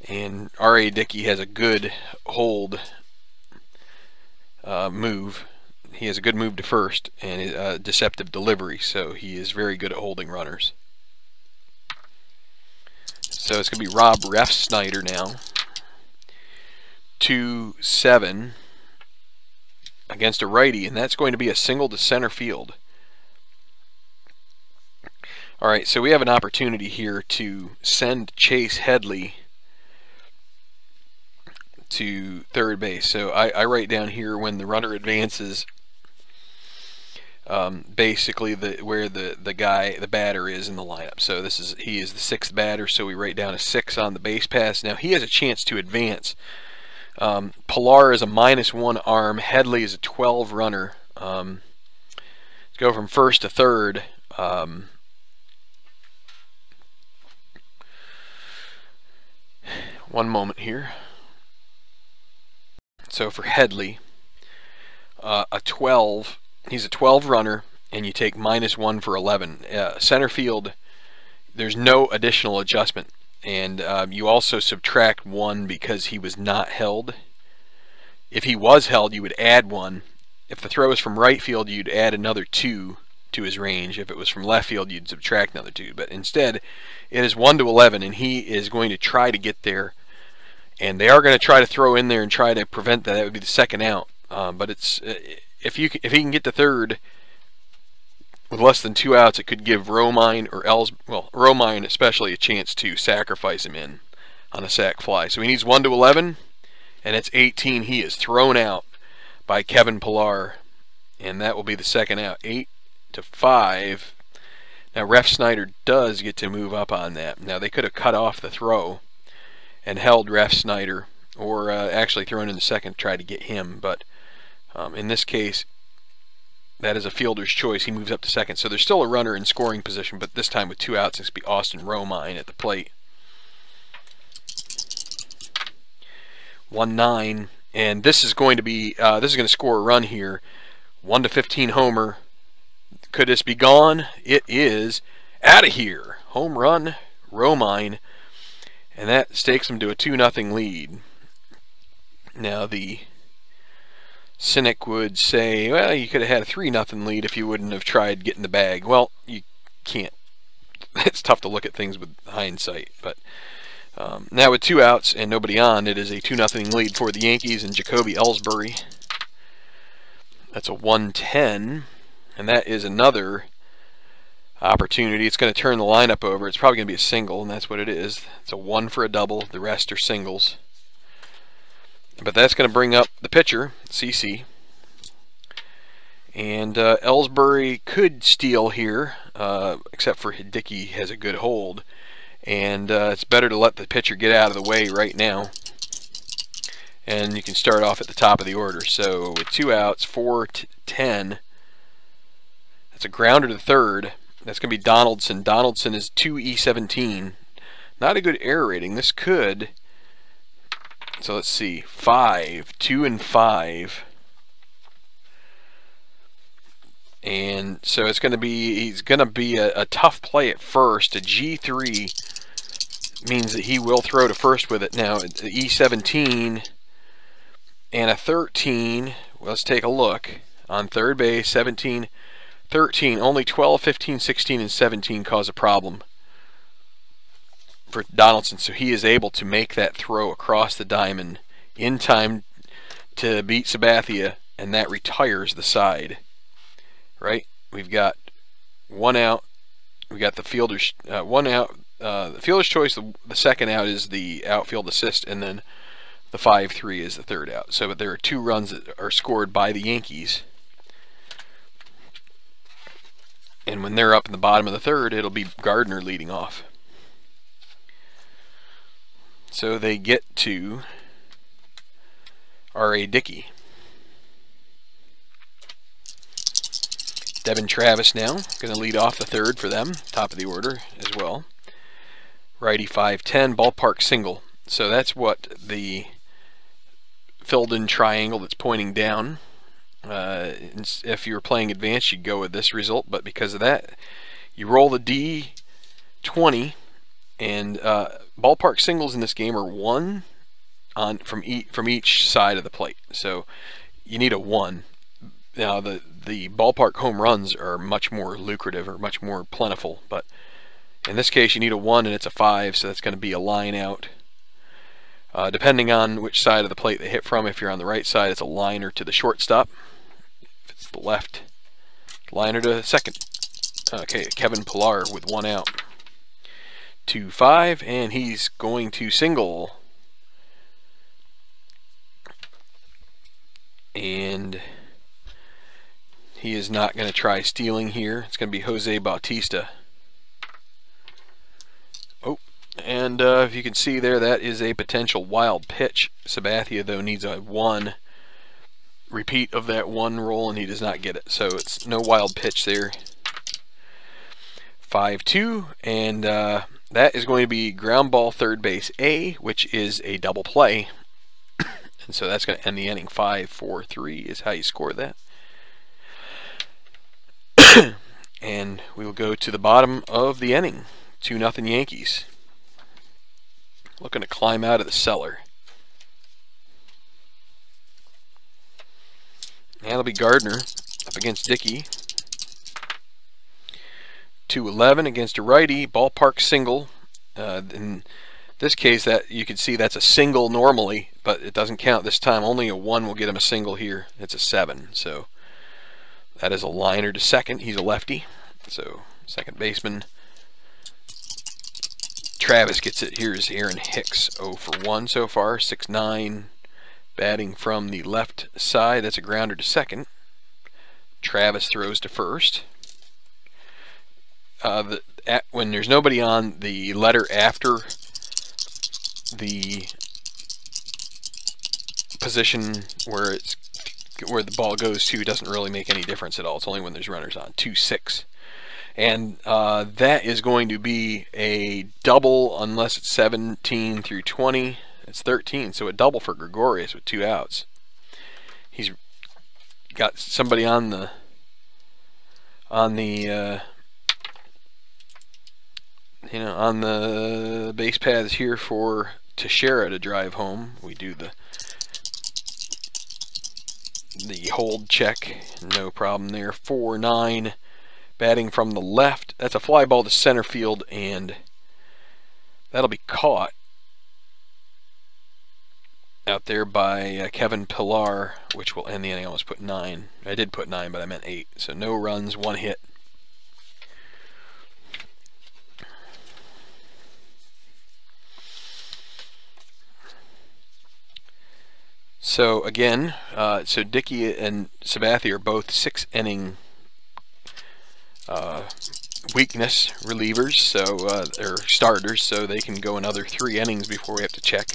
and R.A. Dickey has a good hold move. He has a good move to first and a deceptive delivery, so he is very good at holding runners. So it's going to be Rob Refsnyder now. 2-7 against a righty, and that's going to be a single to center field. Alright, so we have an opportunity here to send Chase Headley to third base. So I write down here when the runner advances, basically where the batter is in the lineup. So he is the 6th batter, so we write down a 6 on the base pass. Now he has a chance to advance Pilar is a -1 arm. Headley is a 12 runner. Let's go from first to third. One moment here. So for Headley, a 12, he's a 12 runner, and you take -1 for 11. Center field, there's no additional adjustment, and you also subtract 1 because he was not held. If he was held, you would add 1. If the throw is from right field, you'd add another 2 to his range. If it was from left field, you'd subtract another 2. But instead, it is 1 to 11, and he is going to try to get there. And they are going to try to throw in there and try to prevent that. That would be the second out. But it's if he can get to third with less than 2 outs, it could give Romine or Romine especially a chance to sacrifice him in on a sac fly. So he needs 1 to 11, and it's 18. He is thrown out by Kevin Pilar, and that will be the second out. 8 to 5. Now Ref Snyder does get to move up on that. Now they could have cut off the throw and held Ref Snyder, or actually thrown in the second to try to get him, but in this case, that is a fielder's choice. He moves up to second, so there's still a runner in scoring position, but this time with 2 outs, it's going to be Austin Romine at the plate. 1-9, and this is going to be this is going to score a run here. 1 to 15 homer. Could this be gone? It is out of here. Home run, Romine. And that stakes them to a 2-0 lead. Now the cynic would say, well, you could have had a 3-0 lead if you wouldn't have tried getting the bag. Well, you can't. It's tough to look at things with hindsight. But now with 2 outs and nobody on, it is a 2-0 lead for the Yankees and Jacoby Ellsbury. That's a 1-10. And that is another opportunity. It's going to turn the lineup over. It's probably going to be a single, and that's what it is. It's a 1 for a double. The rest are singles. But that's going to bring up the pitcher, CC. And Ellsbury could steal here, except for Hideki has a good hold. And it's better to let the pitcher get out of the way right now. And you can start off at the top of the order. So with 2 outs, 4-10. That's a grounder to third. That's going to be Donaldson. Donaldson is 2E17. Not a good error rating. This could. So let's see. 2 and 5. And so it's going to be, he's going to be a tough play at first. A G3 means that he will throw to first with it. Now, E17 and a 13. Well, let's take a look. On third base, 17. 13, only 12, 15, 16, and 17 cause a problem for Donaldson, so he is able to make that throw across the diamond in time to beat Sabathia, and that retires the side. Right? We've got 1 out. We got the fielder's 1 out. The fielder's choice. The second out is the outfield assist, and then the 5-3 is the third out. So there are 2 runs that are scored by the Yankees. And when they're up in the bottom of the third, it'll be Gardner leading off. So they get to R.A. Dickey. Devin Travis now going to lead off the third for them, top of the order as well. Righty 5-10, ballpark single. So that's what the filled in triangle that's pointing down. If you were playing advanced, you'd go with this result, but because of that, you roll the D20, and ballpark singles in this game are 1 from each side of the plate. So you need a 1. Now the ballpark home runs are much more lucrative or much more plentiful, but in this case you need a 1 and it's a 5, so that's going to be a line out. Depending on which side of the plate they hit from, if you're on the right side, it's a liner to the shortstop. If it's the left, liner to second. Okay, Kevin Pilar with 1 out. 2-5, and he's going to single. And he is not going to try stealing here. It's going to be Jose Bautista. Oh, and And if you can see there, that is a potential wild pitch. Sabathia, though, needs a 1 repeat of that 1 roll, and he does not get it. So it's no wild pitch there. 5-2, and that is going to be ground ball third base A, which is a double play. And so that's going to end the inning. 5-4-3 is how you score that. And we will go to the bottom of the inning. 2-0 Yankees. Looking to climb out of the cellar. And it'll be Gardner up against Dickey. 2-11 against a righty. Ballpark single. In this case, that you can see that's a single normally, but it doesn't count this time. Only a 1 will get him a single here. It's a 7. So that is a liner to second. He's a lefty. So second baseman Travis gets it. Here's Aaron Hicks, 0 for 1 so far. 6'9", batting from the left side. That's a grounder to second. Travis throws to first. When there's nobody on, the letter after the position where the ball goes to doesn't really make any difference at all. It's only when there's runners on. 2-6. And that is going to be a double unless it's 17 through 20. It's 13, so a double for Gregorius with 2 outs. He's got somebody on the base paths here for Teixeira to drive home. We do the hold check, no problem there. 4-9. Batting from the left, that's a fly ball to center field, and that'll be caught out there by Kevin Pillar, which will end the inning. I almost put 9. I did put 9, but I meant 8. So no runs, 1 hit. So again, so Dickey and Sabathia are both 6-inning weakness relievers, so or starters, so they can go another 3 innings before we have to check.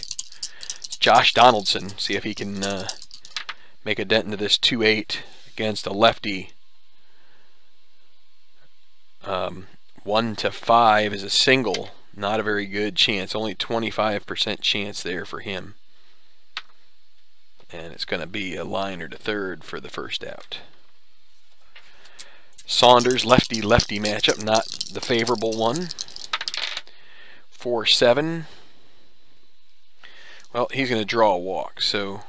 Josh Donaldson, see if he can make a dent into this. 2-8 against a lefty. 1-5 is a single, not a very good chance. Only 25% chance there for him, and it's going to be a liner to third for the first out. Saunders, lefty-lefty matchup, not the favorable one. 4-7. Well, he's going to draw a walk, so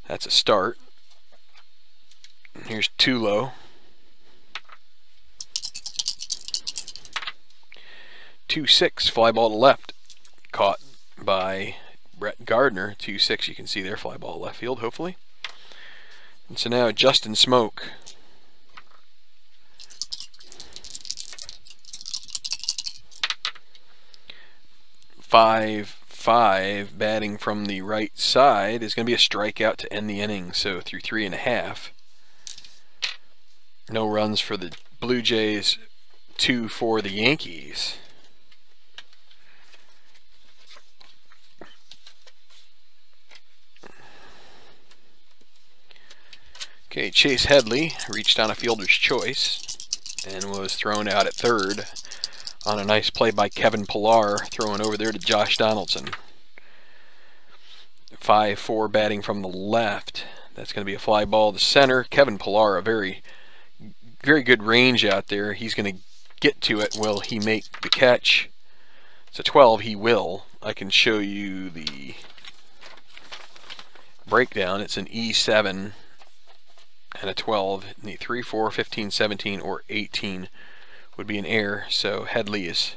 that's a start. Here's Tulo. 2-6, fly ball to left. Caught by Brett Gardner. 2-6, you can see there, fly ball left field, hopefully. And so now Justin Smoke. 5-5, batting from the right side, is going to be a strikeout to end the inning. So through 3.5. No runs for the Blue Jays, 2 for the Yankees. Okay, Chase Headley reached on a fielder's choice and was thrown out at third on a nice play by Kevin Pillar, throwing over there to Josh Donaldson. 5-4, batting from the left. That's going to be a fly ball to center. Kevin Pillar, a very good range out there. He's going to get to it. Will he make the catch? It's a 12. He will. I can show you the breakdown. It's an E7 and a 12. 3, 4, 15, 17, or 18 would be an error. So Headley is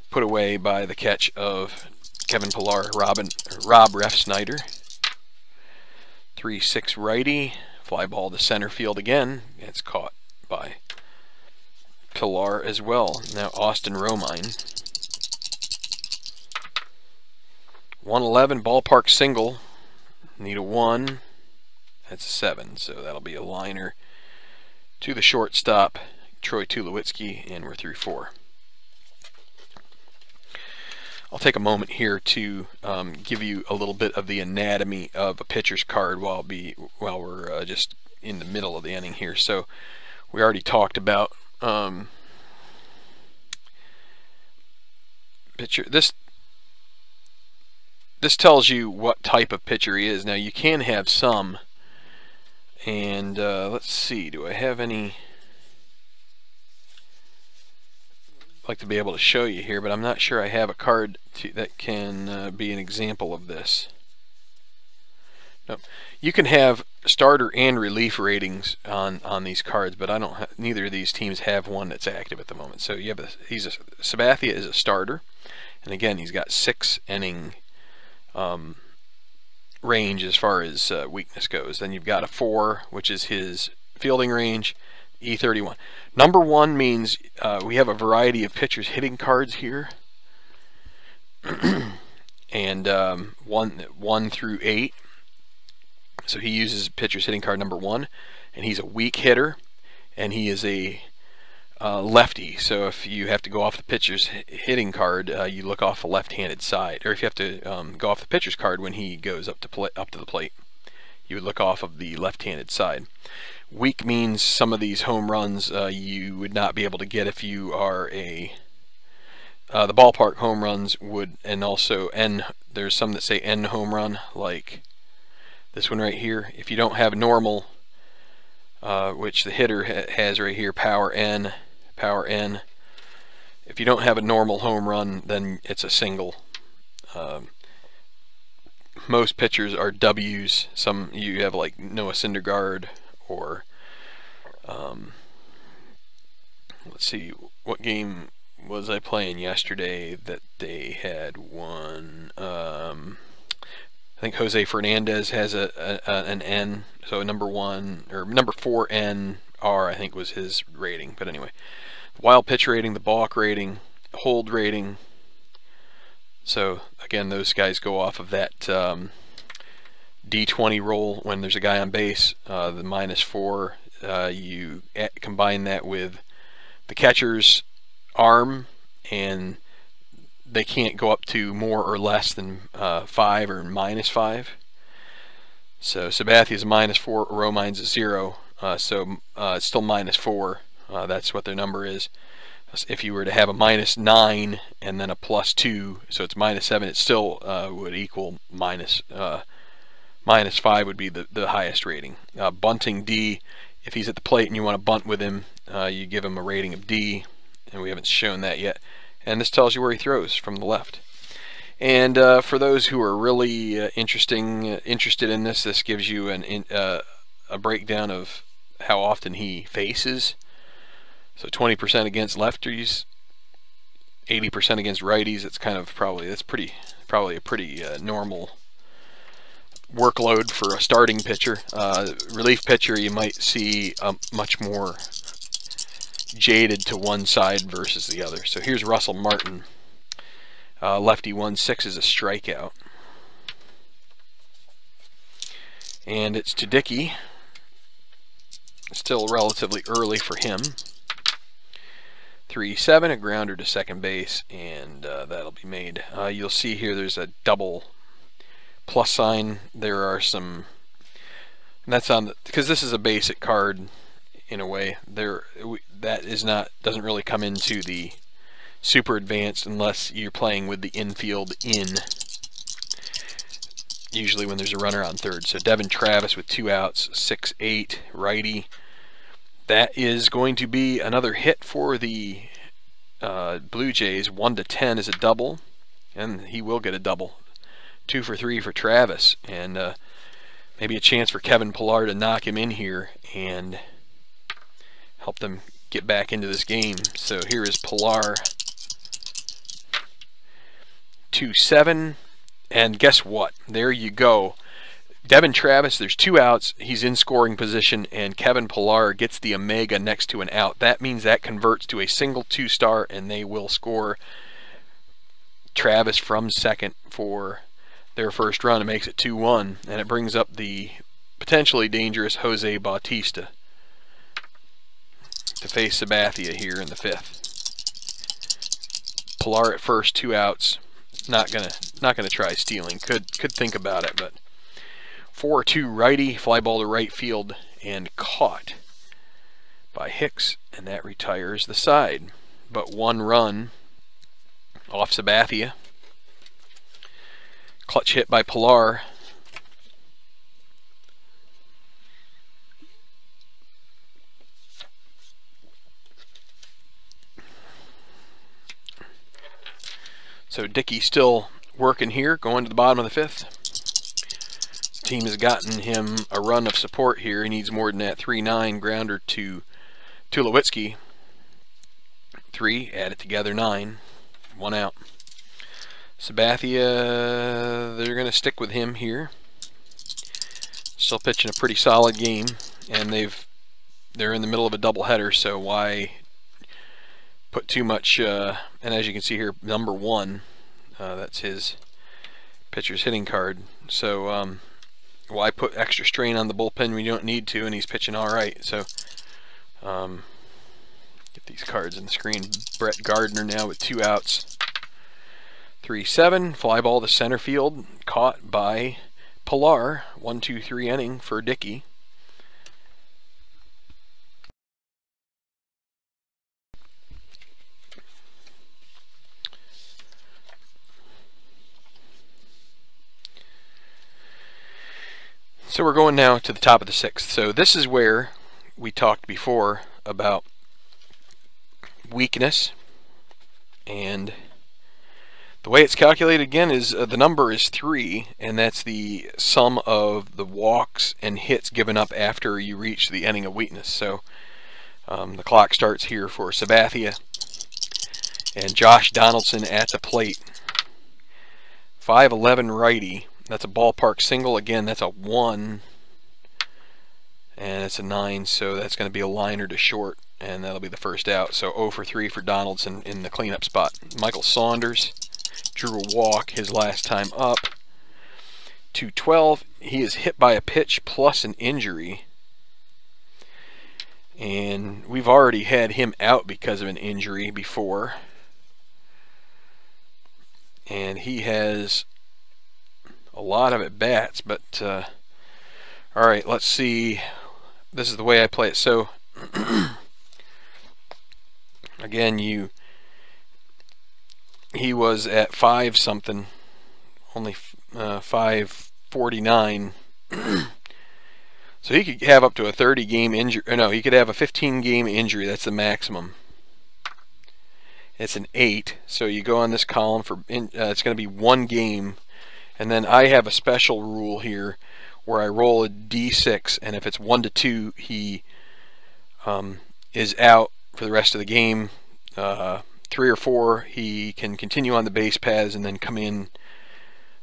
put away by the catch of Kevin Pillar, Rob Ref Snyder. 3-6 righty, fly ball to center field again. It's caught by Pillar as well. Now Austin Romine. 111, ballpark single. Need a 1. That's a 7, so that'll be a liner to the shortstop, Troy Tulowitzki, and we're through 4. I'll take a moment here to give you a little bit of the anatomy of a pitcher's card while we're just in the middle of the inning here. So we already talked about pitcher. This tells you what type of pitcher he is. Now you can have some, and let's see, do I have any? I'd like to be able to show you here, but I'm not sure I have a card that can be an example of this. Nope. You can have starter and relief ratings on these cards, but I don't. Neither of these teams have one that's active at the moment. So you have Sabathia is a starter, and again he's got 6 inning range as far as weakness goes. Then you've got a 4, which is his fielding range. E31. Number 1 means we have a variety of pitchers hitting cards here, and 1 through 8. So he uses pitcher's hitting card number 1, and he's a weak hitter, and he is a lefty. So if you have to go off the pitcher's hitting card, you look off the left-handed side, or if you have to go off the pitcher's card when he goes up to the plate, you would look off of the left-handed side. Weak means some of these home runs you would not be able to get if you are the ballpark home runs would, and also there's some that say N home run, like this one right here. If you don't have normal, which the hitter has right here, power N. If you don't have a normal home run, then it's a single. Most pitchers are W's. Some you have like Noah Syndergaard, or let's see, what game was I playing yesterday that they had one? I think Jose Fernandez has an N, so number 1 or number 4 NR I think was his rating. But anyway, the wild pitch rating, the balk rating, hold rating. So again, those guys go off of that D20 roll when there's a guy on base. The -4, you combine that with the catcher's arm, and they can't go up to more or less than 5 or -5. So Sabathia's -4, Romine's a 0, so it's still -4. That's what their number is. If you were to have a -9 and then a +2, so it's -7, it still would equal -5 would be the highest rating. Bunting D, if he's at the plate and you want to bunt with him, you give him a rating of D, and we haven't shown that yet. And this tells you where he throws from the left. And for those who are really interested in this, this gives you a breakdown of how often he faces. So 20% against lefties, 80% against righties. It's kind of probably a pretty normal workload for a starting pitcher. Relief pitcher, you might see much more jaded to one side versus the other. So here's Russell Martin. Lefty 1-6 is a strikeout. And it's to Dickey. Still relatively early for him. 3-7, a grounder to second base, and that'll be made. You'll see here there's a double plus sign. There are some, and that's on because this is a basic card in a way. That doesn't really come into the super advanced unless you're playing with the infield in. Usually when there's a runner on third. So Devin Travis with 2 outs, 6-8, righty. That is going to be another hit for the Blue Jays. 1-10 is a double, and he will get a double. 2 for 3 for Travis, and maybe a chance for Kevin Pillar to knock him in here and help them get back into this game. So here is Pillar. 2-7, and guess what? There you go. Devin Travis, there's 2 outs, he's in scoring position, and Kevin Pillar gets the omega next to an out. That means that converts to a single 2-star, and they will score Travis from second for their first run. It makes it 2-1, and it brings up the potentially dangerous Jose Bautista to face Sabathia here in the 5th. Pillar at first, 2 outs. not gonna try stealing. Could think about it, but 4-2 righty, fly ball to right field, and caught by Hicks, and that retires the side. But 1 run off Sabathia. Clutch hit by Pilar. So Dickey still working here, going to the bottom of the 5th. The team has gotten him a run of support here. He needs more than that. 3-9 grounder to Tulowitzki. 3, add it together, 9. 1 out. Sabathia, they're going to stick with him here. Still pitching a pretty solid game, and they're in the middle of a doubleheader, so why put too much, and as you can see here, number 1, that's his pitcher's hitting card. So why put extra strain on the bullpen when you don't need to, and he's pitching all right. So get these cards in the screen. Brett Gardner now with 2 outs. 3-7, fly ball to center field, caught by Pilar. 1-2-3 inning for Dickey. So we're going now to the top of the 6th. So this is where we talked before about weakness, and the way it's calculated again is the number is 3, and that's the sum of the walks and hits given up after you reach the inning of weakness. So the clock starts here for Sabathia, and Josh Donaldson at the plate. 5'11" righty. That's a ballpark single. Again, that's a 1, and it's a 9, so that's going to be a liner to short, and that'll be the first out. So 0 for 3 for Donaldson in the cleanup spot. Michael Saunders drew a walk his last time up. 2-12. He is hit by a pitch plus an injury, and we've already had him out because of an injury before, and he has a lot of at bats. But all right, let's see. This is the way I play it. So again, he was at 5 something, only 549. So he could have up to a 30 game injury, or no, he could have a 15 game injury. That's the maximum. It's an 8, so you go on this column for it's going to be 1 game. And then I have a special rule here where I roll a d6, and if it's 1 to 2, he is out for the rest of the game. 3 or 4, he can continue on the base paths and then come in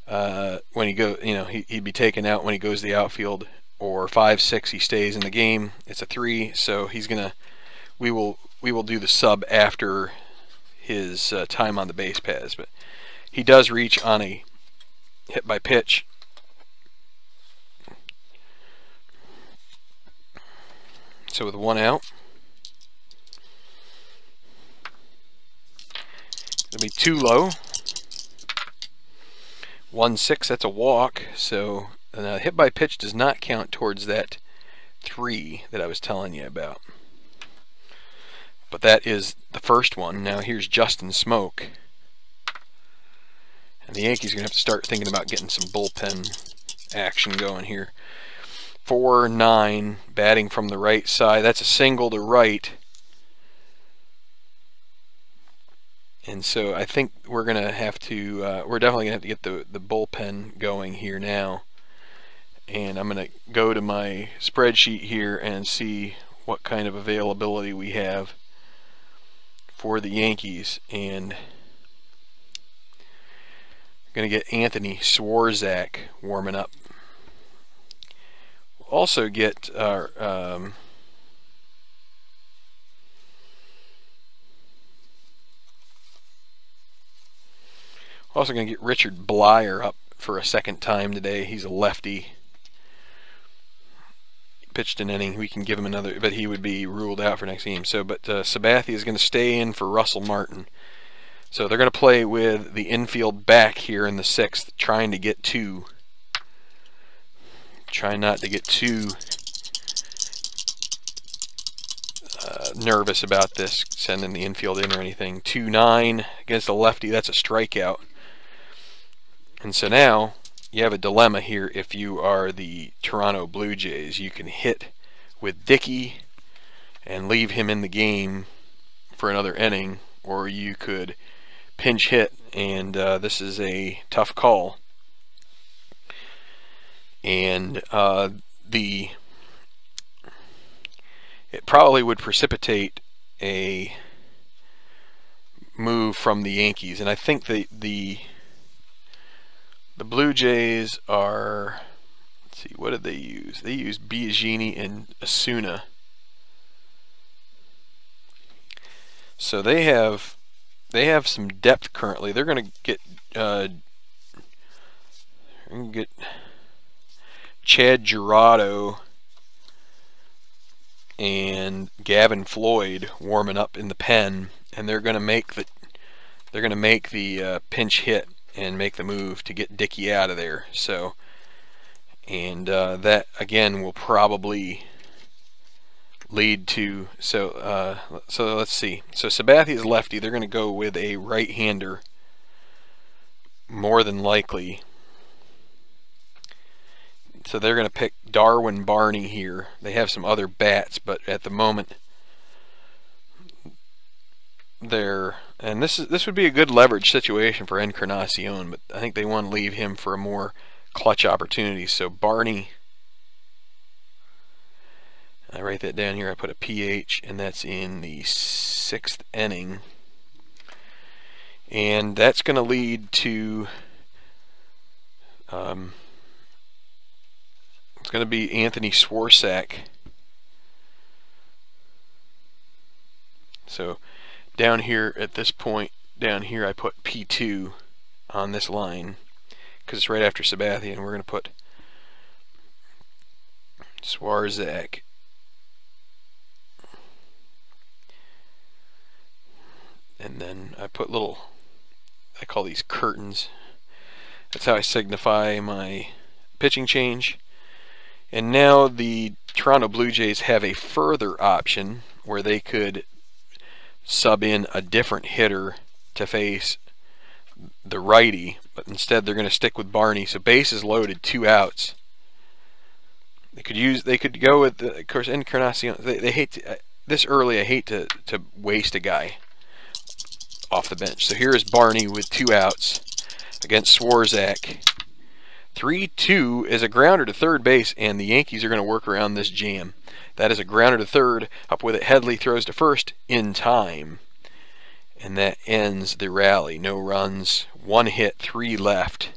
when he go. He'd be taken out when he goes to the outfield. Or 5, 6, he stays in the game. It's a 3, so he's gonna. We will do the sub after his time on the base paths, but he does reach on a hit by pitch. So with 1 out, it'll be too low. 1-6, that's a walk. So hit by pitch does not count towards that 3 that I was telling you about. But that is the first one. Now here's Justin Smoke. And the Yankees are going to have to start thinking about getting some bullpen action going here. 4-9, batting from the right side. That's a single to right. And so I think we're going to have to, we're definitely going to have to get the bullpen going here now. And I'm going to go to my spreadsheet here and see what kind of availability we have for the Yankees. And going to get Anthony Swarzak warming up. We'll also get our also going to get Richard Blyer up for a second time today. He's a lefty. Pitched an inning. We can give him another, but he would be ruled out for next game. So, but Sabathia is going to stay in for Russell Martin. So they're going to play with the infield back here in the 6th, trying to get 2. Try not to get too nervous about this, sending the infield in or anything. 2-9 against a lefty, that's a strikeout. And so now you have a dilemma here if you are the Toronto Blue Jays. You can hit with Dickey and leave him in the game for another inning, or you could pinch hit, and this is a tough call. And it probably would precipitate a move from the Yankees, and I think the Blue Jays are, let's see, what did they use? They used Biagini and Asuna. So they have some depth currently. They're going to get Chad Girardo and Gavin Floyd warming up in the pen, and they're going to make the pinch hit and make the move to get Dickey out of there. So, and that again will probably lead to, so let's see. So Sabathia is lefty. They're going to go with a right-hander more than likely. So they're going to pick Darwin Barney here. They have some other bats, but at the moment and this would be a good leverage situation for Encarnacion, but I think they want to leave him for a more clutch opportunity. So Barney, I write that down here, I put a PH, and that's in the 6th inning. And that's going to lead to it's going to be Anthony Swarzak. So down here at this point, down here I put P2 on this line because it's right after Sabathia, and we're going to put Swarzak. And then I put little, I call these curtains. That's how I signify my pitching change. And now the Toronto Blue Jays have a further option where they could sub in a different hitter to face the righty, but instead they're going to stick with Barney. So bases loaded, 2 outs. They could go with of course Encarnacion. They hate to, this early. I hate to waste a guy off the bench. So here is Barney with 2 outs against Swarzak. 3-2 is a grounder to third base, and the Yankees are going to work around this jam. That is a grounder to third. Up with it, Headley throws to first in time. And that ends the rally. No runs, 1 hit, 3 left.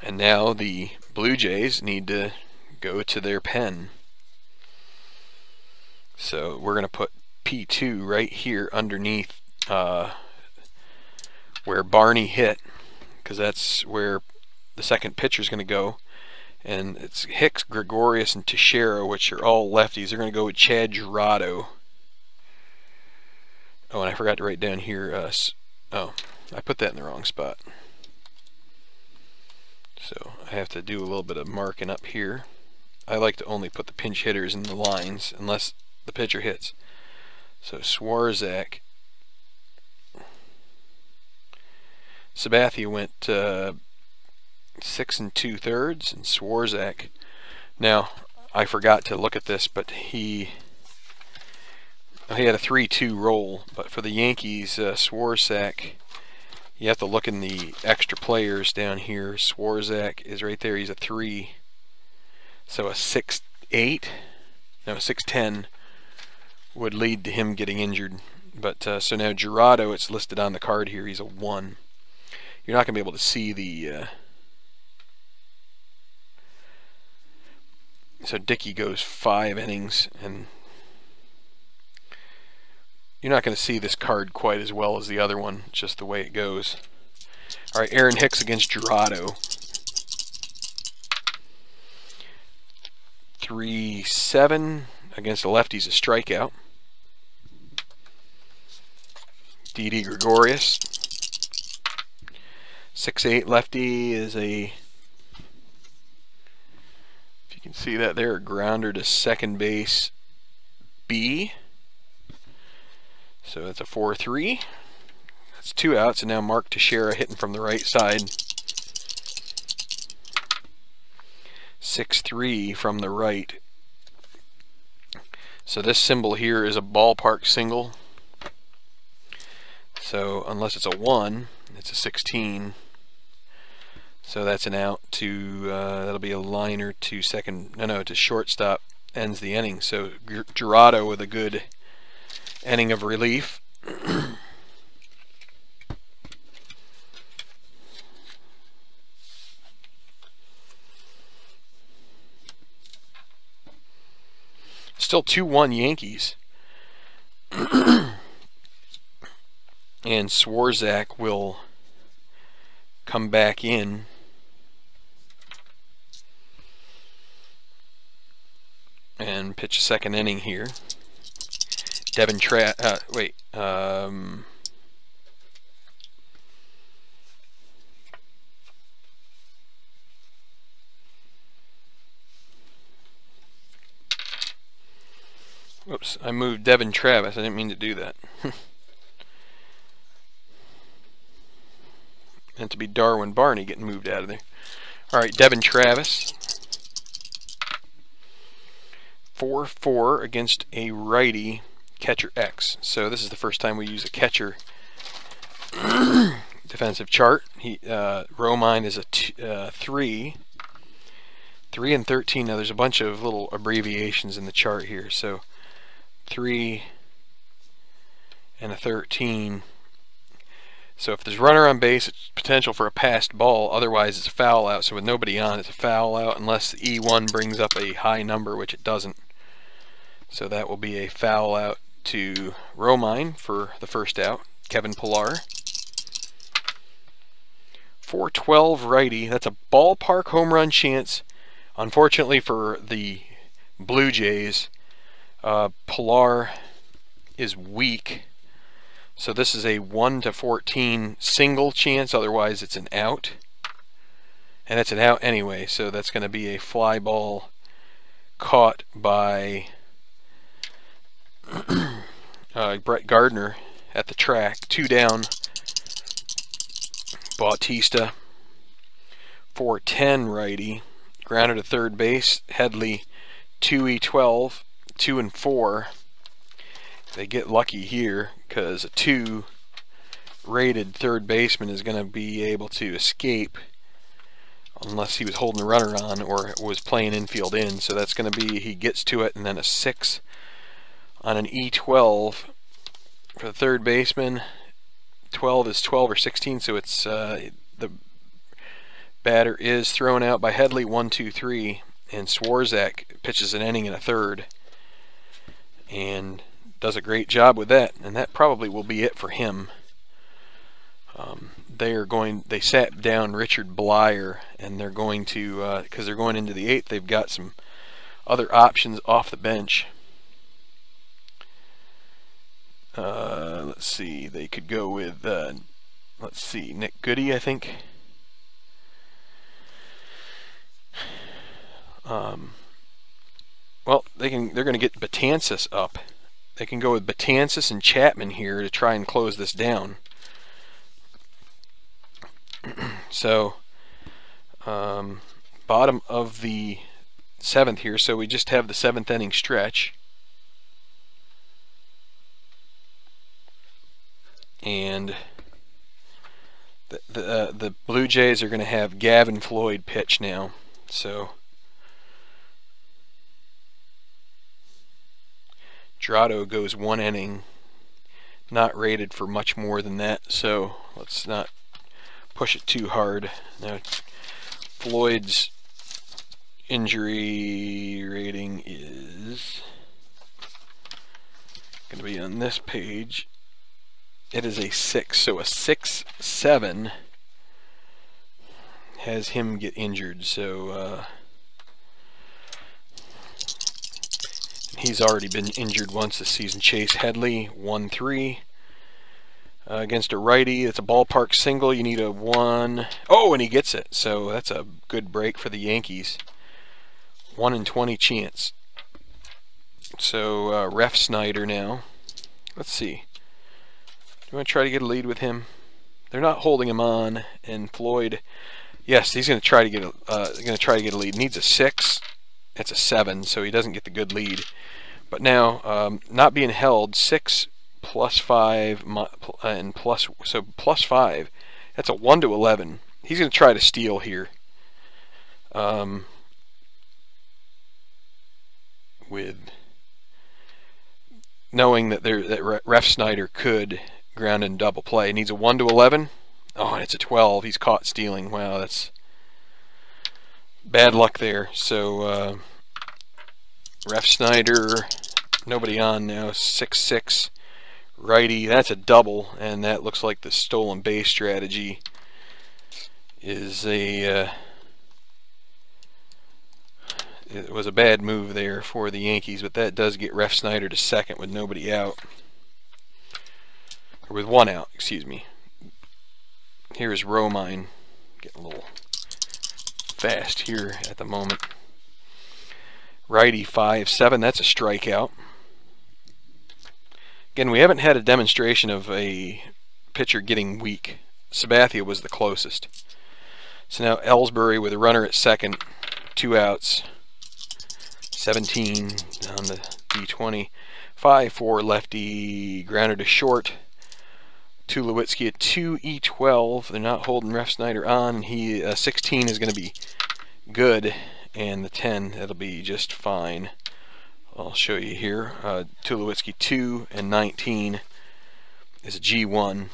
And now the Blue Jays need to go to their pen. So we're going to put P2 right here underneath where Barney hit, because that's where the second pitcher is going to go. And it's Hicks, Gregorius, and Teixeira, which are all lefties. They're going to go with Chad Girardo. Oh, and I forgot to write down here. Oh, I put that in the wrong spot. So I have to do a little bit of marking up here. I like to only put the pinch hitters in the lines unless the pitcher hits. So Swarzak. Sabathia went 6 2/3, and Swarzak. Now I forgot to look at this, but he had a 3-2 roll. But for the Yankees, Swarzak, you have to look in the extra players down here. Swarzak is right there. He's a 3. So a 6-8, no, 6-10 would lead to him getting injured. But so now Girardo, it's listed on the card here. He's a 1. You're not going to be able to see the. So Dickey goes 5 innings, and you're not going to see this card quite as well as the other one, just the way it goes. All right, Aaron Hicks against Girardo. 3-7 against the lefties, a strikeout. Didi Gregorius. 6'8" lefty is a, if you can see that there, a grounder to second base B. So that's a 4-3. That's 2 outs, and now Mark Teixeira hitting from the right side. 6-3 from the right. So this symbol here is a ballpark single. So unless it's a 1, it's a 16. So that's an out to, that'll be a liner to second, to shortstop, ends the inning. So Gerardo with a good inning of relief. Still 2-1 Yankees. And Swarzak will come back in. And pitch a second inning here. Whoops, I moved Devin Travis. I didn't mean to do that. Meant to be Darwin Barney getting moved out of there. Alright, Devin Travis. 4-4 against a righty, catcher X. So this is the first time we use a catcher defensive chart. Romine is a 3. 3 and 13. Now there's a bunch of little abbreviations in the chart here. So 3 and a 13. So if there's runner on base, it's potential for a passed ball. Otherwise, it's a foul out. So with nobody on, it's a foul out unless E1 brings up a high number, which it doesn't. So that will be a foul out to Romine for the first out. Kevin Pillar. 4-12 righty. That's a ballpark home run chance. Unfortunately for the Blue Jays, Pillar is weak. So this is a 1-14 single chance, otherwise it's an out. And it's an out anyway, so that's going to be a fly ball caught by Brett Gardner at the track. 2 down. Bautista. 4-10 righty. Grounded to third base. Headley 2E12. 2 and 4. They get lucky here because a 2 rated third baseman is going to be able to escape unless he was holding the runner on or was playing infield in. So that's going to be, he gets to it, and then a 6 on an E12 for the third baseman. 12 is 12 or 16, so it's the batter is thrown out by Headley. 1-2-3, and Swarzak pitches an inning and a third and does a great job with that, and that probably will be it for him. They sat down Richard Blyer, and they're going to, because they're going into the 8th, they've got some other options off the bench. Let's see, they could go with, let's see, Nick Goody, I think. Well, they're going to get Betances up. They can go with Betances and Chapman here to try and close this down. So, bottom of the 7th here, so we just have the 7th inning stretch. And the Blue Jays are going to have Gavin Floyd pitch now. So Gerardo goes 1 inning, not rated for much more than that, so let's not push it too hard. Now, Floyd's injury rating is going to be on this page. It is a 6, so a 6-7 has him get injured, so he's already been injured once this season. Chase Headley, 1-3. against a righty. It's a ballpark single. You need a 1. Oh, and he gets it. So that's a good break for the Yankees. 1 in 20 chance. So Ref Snyder now. Let's see. Do you want to try to get a lead with him? They're not holding him on, and Floyd. Yes, he's going to try to get a lead. Needs a 6. That's a 7, so he doesn't get the good lead. But now, not being held, 6 plus 5 and plus 5. That's a 1 to 11. He's going to try to steal here. With knowing that Ref Snyder could ground and double play. He needs a 1 to 11. Oh, and it's a 12. He's caught stealing. Wow, that's bad luck there. So Ref Snyder, nobody on now. 6-6 righty. That's a double, and that looks like the stolen base strategy is a it was a bad move there for the Yankees, but that does get Ref Snyder to second with nobody out. Or with 1 out, excuse me. Here's Romine. Getting a little fast here at the moment. Righty 5-7, that's a strikeout. Again, we haven't had a demonstration of a pitcher getting weak. Sabathia was the closest. So now Ellsbury with a runner at second, 2 outs. 17 on the D20. 5-4 lefty, grounder to short. Tulowitzki at 2E12. They're not holding Ref Snyder on. He 16 is going to be good, and the 10, that'll be just fine. I'll show you here. Tulowitzki 2 and 19 is a G1,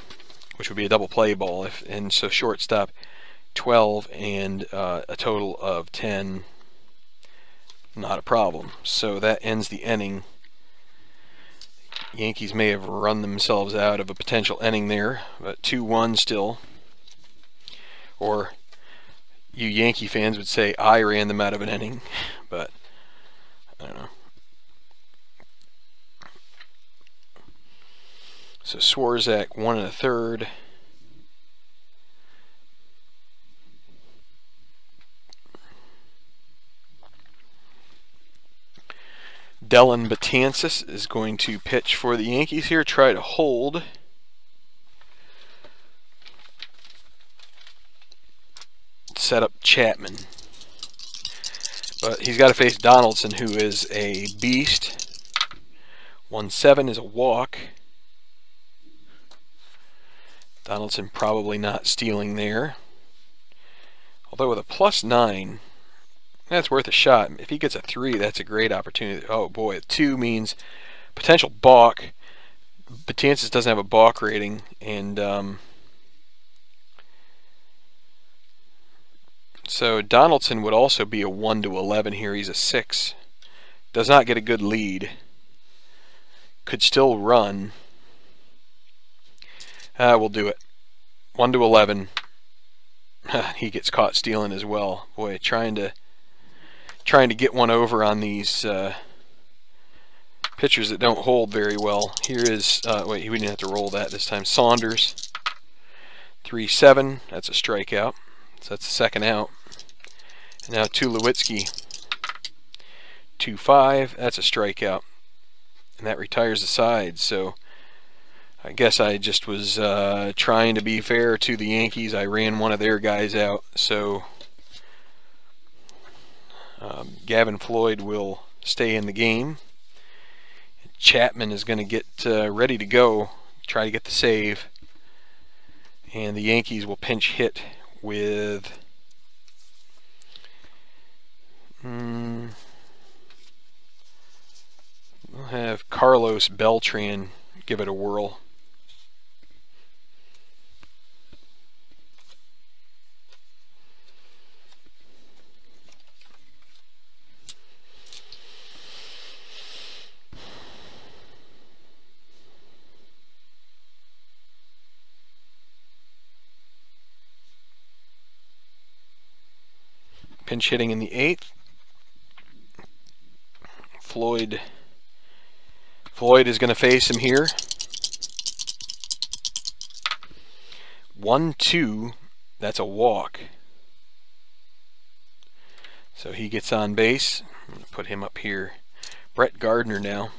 which would be a double play ball. And so shortstop 12 and a total of 10. Not a problem. So that ends the inning. Yankees may have run themselves out of a potential inning there, but 2-1 still. Or you Yankee fans would say I ran them out of an inning, but I don't know. So Swarzak 1 1/3. Dellin Betances is going to pitch for the Yankees here, try to hold. Set up Chapman. But he's got to face Donaldson, who is a beast. 1-7 is a walk. Donaldson probably not stealing there. Although with a +9, that's worth a shot. If he gets a 3, that's a great opportunity. Oh boy, a 2 means potential balk. Betances doesn't have a balk rating, and so Donaldson would also be a 1 to 11 here. He's a 6. Does not get a good lead. Could still run. We'll do it. 1 to 11. He gets caught stealing as well. Boy, trying to get one over on these pitchers that don't hold very well. Here is wait, we didn't have to roll that this time. Saunders 3-7. That's a strikeout. So that's the second out. And now Tulowitzki 2-5. That's a strikeout, and that retires the side. So I guess I just was trying to be fair to the Yankees. I ran one of their guys out. So Gavin Floyd will stay in the game. Chapman is going to get ready to go, try to get the save. And the Yankees will pinch hit with we'll have Carlos Beltran give it a whirl. Pinch hitting in the 8th. Floyd is going to face him here. 1-2, that's a walk. So he gets on base. I'm going to put him up here. Brett Gardner now.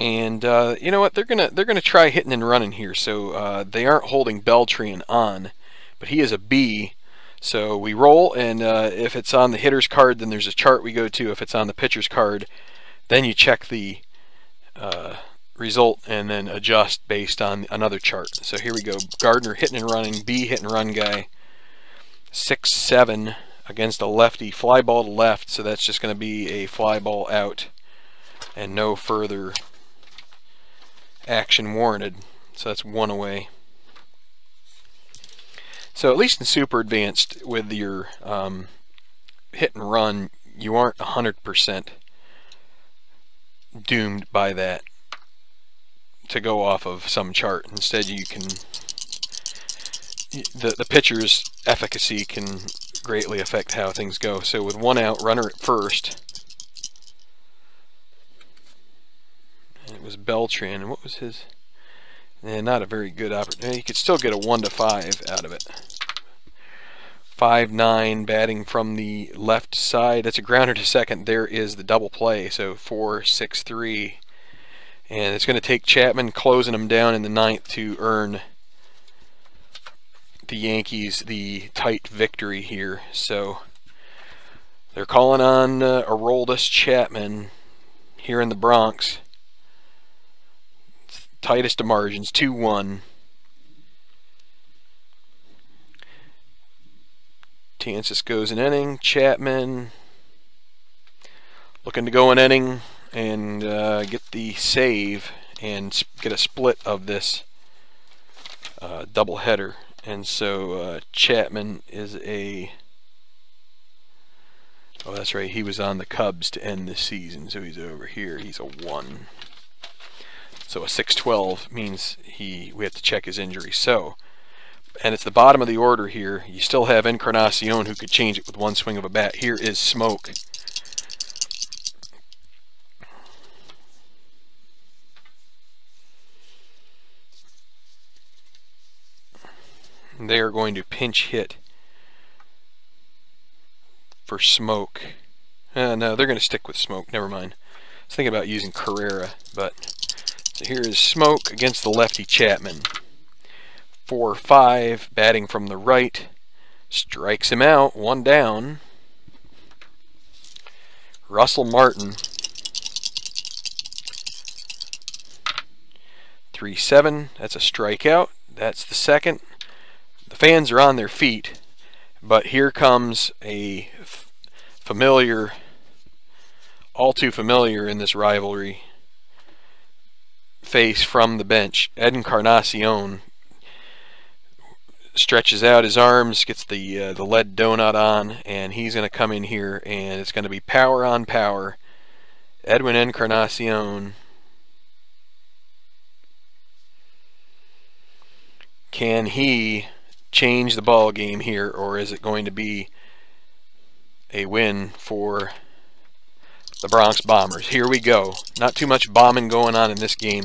And you know what? They're gonna try hitting and running here. So they aren't holding Beltran on, but he is a B. So we roll, and if it's on the hitter's card, then there's a chart we go to. If it's on the pitcher's card, then you check the result and then adjust based on another chart. So here we go. Gardner hitting and running, B hit and run guy. 6-7 against a lefty, fly ball to left. So that's just going to be a fly ball out, and no further action warranted. So that's 1 away. So at least in Super Advanced with your hit and run, you aren't 100% doomed by that to go off of some chart. Instead, you can the pitcher's efficacy can greatly affect how things go. So with 1 out, runner at first, and it was Beltran. And what was his? Not a very good opportunity. You could still get a 1-5 out of it. 5-9 batting from the left side. That's a grounder to second. There is the double play. So 4-6-3. And it's going to take Chapman closing him down in the 9th to earn the Yankees the tight victory here. So they're calling on Aroldis Chapman here in the Bronx. Tightest of margins, 2-1. Tansis goes an inning. Chapman looking to go an inning and get the save and get a split of this doubleheader. And so Chapman is a... Oh, that's right. He was on the Cubs to end this season, so he's over here. He's a 1. So a 6-12 means we have to check his injury. So, and it's the bottom of the order here. You still have Encarnacion, who could change it with 1 swing of a bat. Here is Smoke. They are going to pinch hit for Smoke. No, they're going to stick with Smoke. Never mind. I was thinking about using Carrera, but... So here is Smoke against the lefty Chapman. 4-5, batting from the right. Strikes him out, 1 down. Russell Martin. 3-7, that's a strikeout. That's the second. The fans are on their feet, but here comes a familiar, all too familiar in this rivalry, face from the bench. Encarnacion stretches out his arms, gets the lead donut on, and he's going to come in here, and it's going to be power on power. Edwin Encarnacion. Can he change the ball game here, or is it going to be a win for the Bronx Bombers? Here we go. Not too much bombing going on in this game,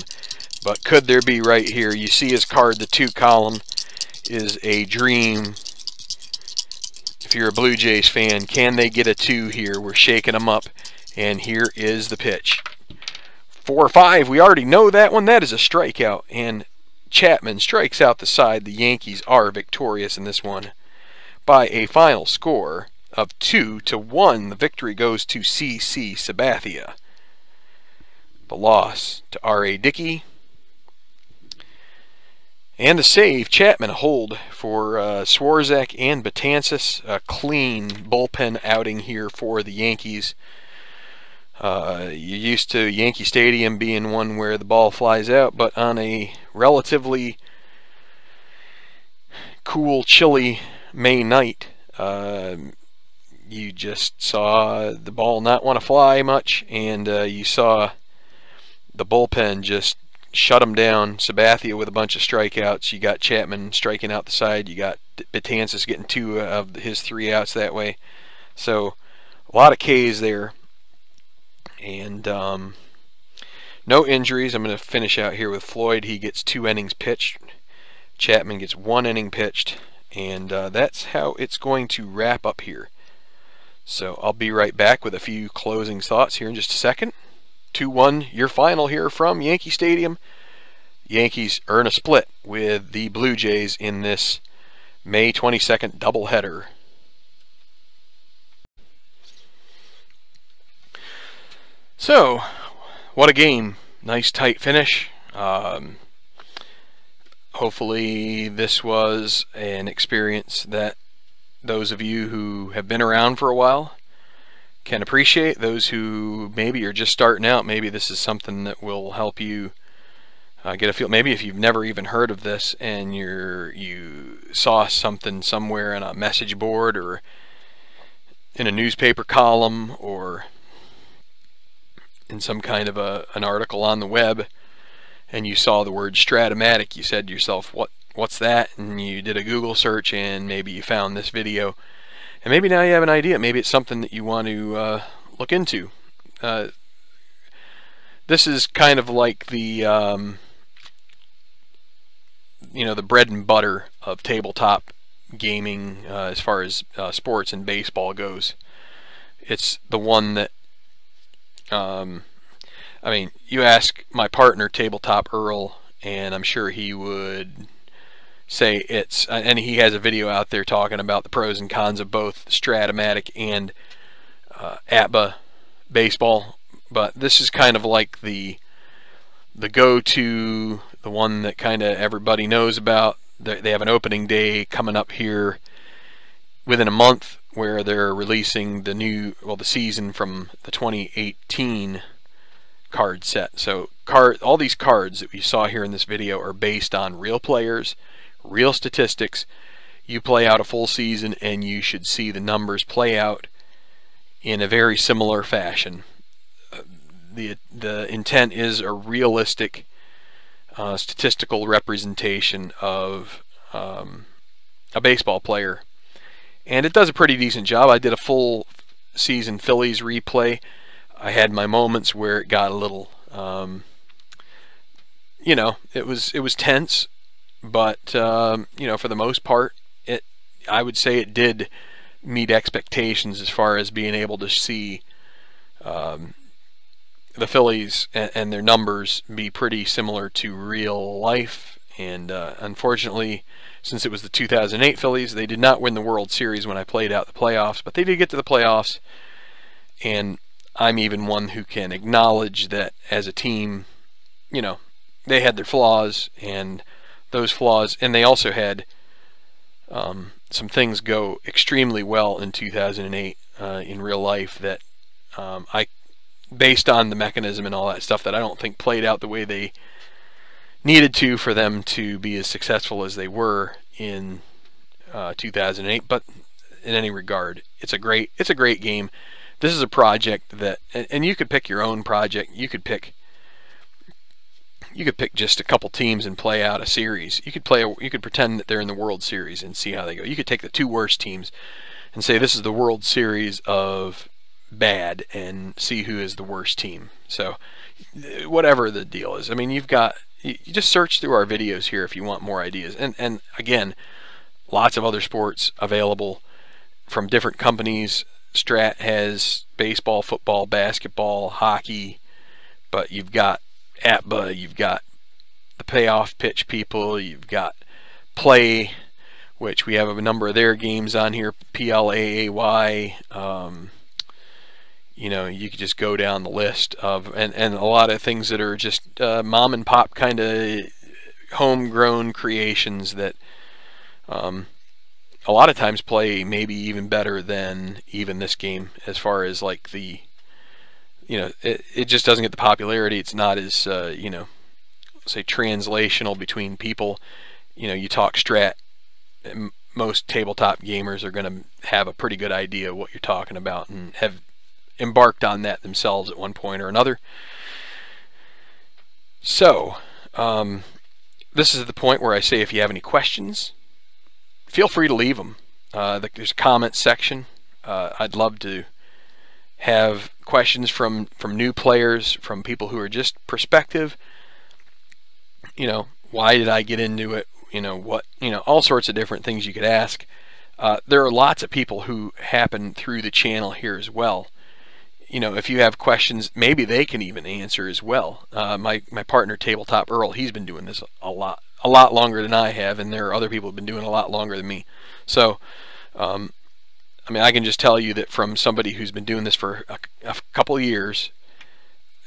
but could there be right here? You see his card, the 2 column is a dream. If you're a Blue Jays fan, can they get a 2 here? We're shaking them up, and here is the pitch. 4-5, we already know that one. That is a strikeout, and Chapman strikes out the side. The Yankees are victorious in this one by a final score of 2-1. The victory goes to C.C. Sabathia. The loss to R.A. Dickey. And the save, Chapman, hold for Swarzak and Betances. A clean bullpen outing here for the Yankees. You're used to Yankee Stadium being one where the ball flies out, but on a relatively cool, chilly May night, you just saw the ball not want to fly much, and you saw the bullpen just shut them down. Sabathia with a bunch of strikeouts. You got Chapman striking out the side. You got Betances getting 2 of his 3 outs that way. So a lot of Ks there. And No injuries. I'm going to finish out here with Floyd. He gets 2 innings pitched. Chapman gets 1 inning pitched. And that's how it's going to wrap up here. So I'll be right back with a few closing thoughts here in just a second. 2-1, your final here from Yankee Stadium. Yankees earn a split with the Blue Jays in this May 22nd doubleheader. So, what a game. Nice tight finish. Hopefully this was an experience that those of you who have been around for a while can appreciate. Those who maybe are just starting out, maybe this is something that will help you get a feel. Maybe if you've never even heard of this and you saw something somewhere on a message board or in a newspaper column or in some kind of an article on the web, and you saw the word Stratomatic, you said to yourself, what's that? And you did a Google search and maybe you found this video, and maybe now you have an idea. Maybe it's something that you want to look into. This is kind of like the the bread and butter of tabletop gaming as far as sports and baseball goes. It's the one that I mean, you ask my partner Tabletop Earl, and I'm sure he would say it's, and he has a video out there talking about the pros and cons of both Stratomatic and ATBA baseball. But this is kind of like the go-to, the one that kind of everybody knows about. They have an opening day coming up here within a month where they're releasing the season from the 2018 card set. So all these cards that we saw here in this video are based on real players, real statistics. You play out a full season and you should see the numbers play out in a very similar fashion. The intent is a realistic statistical representation of a baseball player, and it does a pretty decent job. I did a full season Phillies replay. I had my moments where it got a little, it was tense, but for the most part, I would say it did meet expectations as far as being able to see the Phillies and their numbers be pretty similar to real life. And unfortunately, since it was the 2008 Phillies, they did not win the World Series when I played out the playoffs, but they did get to the playoffs. And I'm even one who can acknowledge that as a team, they had their flaws, and those flaws, and they also had some things go extremely well in 2008 in real life that based on the mechanism and all that stuff, that I don't think played out the way they needed to for them to be as successful as they were in 2008. But in any regard, it's a great game. This is a project that, and you could pick your own project. You could pick just a couple teams and play out a series. You could pretend that they're in the World Series and see how they go. You could take the 2 worst teams and say this is the World Series of bad and see who is the worst team. So whatever the deal is, I mean, you just search through our videos here if you want more ideas. And again, lots of other sports available from different companies. Strat has baseball, football, basketball, hockey, but you've got ATBA, you've got the payoff pitch people, you've got Play, which we have a number of their games on here, PLAAY. You could just go down the list of, and a lot of things that are just mom and pop kind of homegrown creations that a lot of times play maybe even better than even this game, as far as like the, it just doesn't get the popularity. It's not as, say translational between people. You talk Strat, most tabletop gamers are going to have a pretty good idea what you're talking about and have embarked on that themselves at one point or another. So, this is the point where I say if you have any questions, feel free to leave them. There's a comment section. I'd love to have questions from new players, from people who are just prospective. You know, why did I get into it? You know, what, you know, all sorts of different things you could ask. There are lots of people who happen through the channel here as well. You know, if you have questions, maybe they can even answer as well. My partner Tabletop Earl, he's been doing this a lot longer than I have, and there are other people who've been doing a lot longer than me. So, I mean, I can just tell you that from somebody who's been doing this for a couple of years,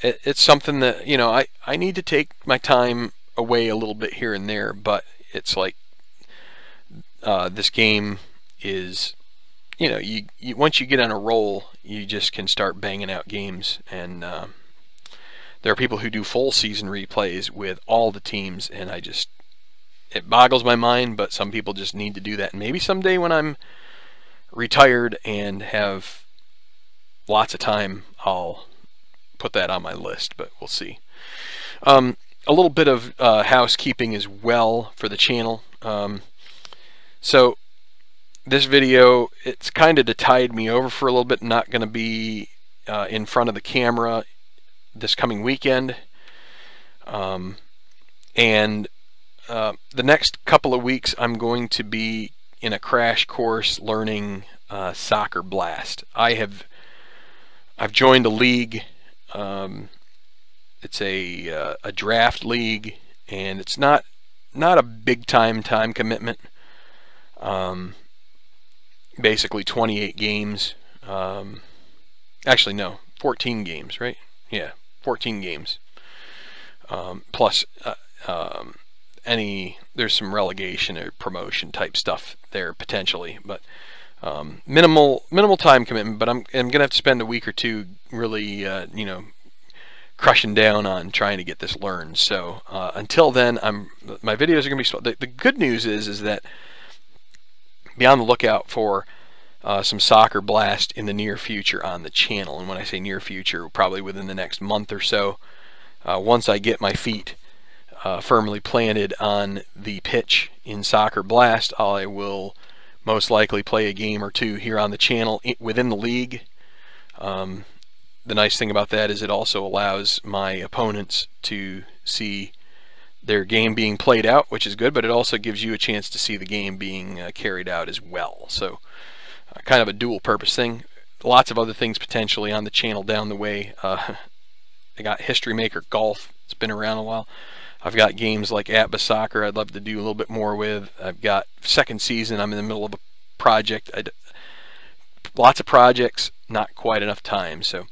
it's something that, you know, I need to take my time away a little bit here and there, but it's like this game is, you know, you once you get on a roll, you just can start banging out games. And there are people who do full season replays with all the teams, and it boggles my mind, but some people just need to do that. And maybe someday when I'm retired and have lots of time, I'll put that on my list, but we'll see. A little bit of housekeeping as well for the channel. So this video, it's kind of to tide me over for a little bit. Not going to be in front of the camera this coming weekend. And the next couple of weeks I'm going to be in a crash course learning Soccer Blast. I've joined a league. It's a draft league, and it's not a big time commitment. Basically 28 games. Actually, no, 14 games, right? Yeah, 14 games. Plus there's some relegation or promotion type stuff there potentially, but minimal time commitment. But I'm gonna have to spend a week or two really you know, crushing down on trying to get this learned. So until then, my videos are gonna be slow. The good news is that be on the lookout for some Soccer Blast in the near future on the channel. And when I say near future, probably within the next month or so. Once I get my feet firmly planted on the pitch in Soccer Blast, I will most likely play a game or two here on the channel within the league. The nice thing about that is it also allows my opponents to see their game being played out, which is good, but it also gives you a chance to see the game being carried out as well. So kind of a dual purpose thing. Lots of other things potentially on the channel down the way. I got History Maker Golf. It's been around a while. I've got games like Atlas Soccer I'd love to do a little bit more with. I've got second season. I'm in the middle of a project. Lots of projects, not quite enough time. So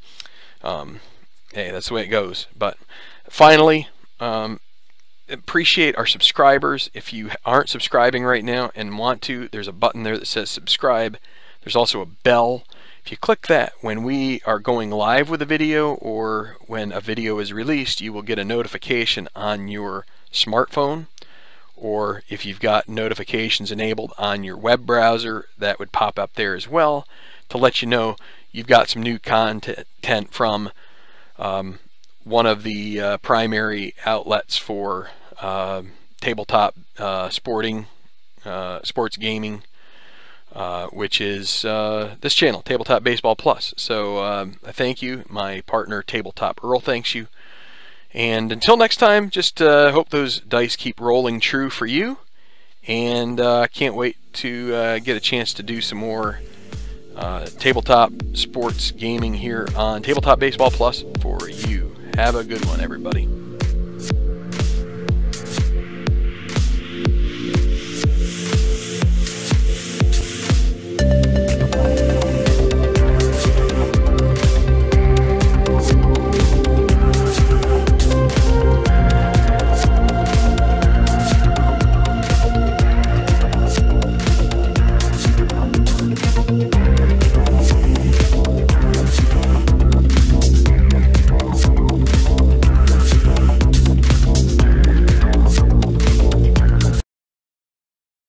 hey, that's the way it goes. But finally, appreciate our subscribers. If you aren't subscribing right now and want to, there's a button there that says subscribe. There's also a bell. If you click that, when we are going live with a video or when a video is released, you will get a notification on your smartphone, or if you've got notifications enabled on your web browser, that would pop up there as well to let you know you've got some new content from one of the primary outlets for tabletop sports gaming, which is this channel, Tabletop Baseball Plus. So I thank you. My partner Tabletop Earl thanks you. And until next time, just hope those dice keep rolling true for you. And can't wait to get a chance to do some more tabletop sports gaming here on Tabletop Baseball Plus for you. Have a good one, everybody.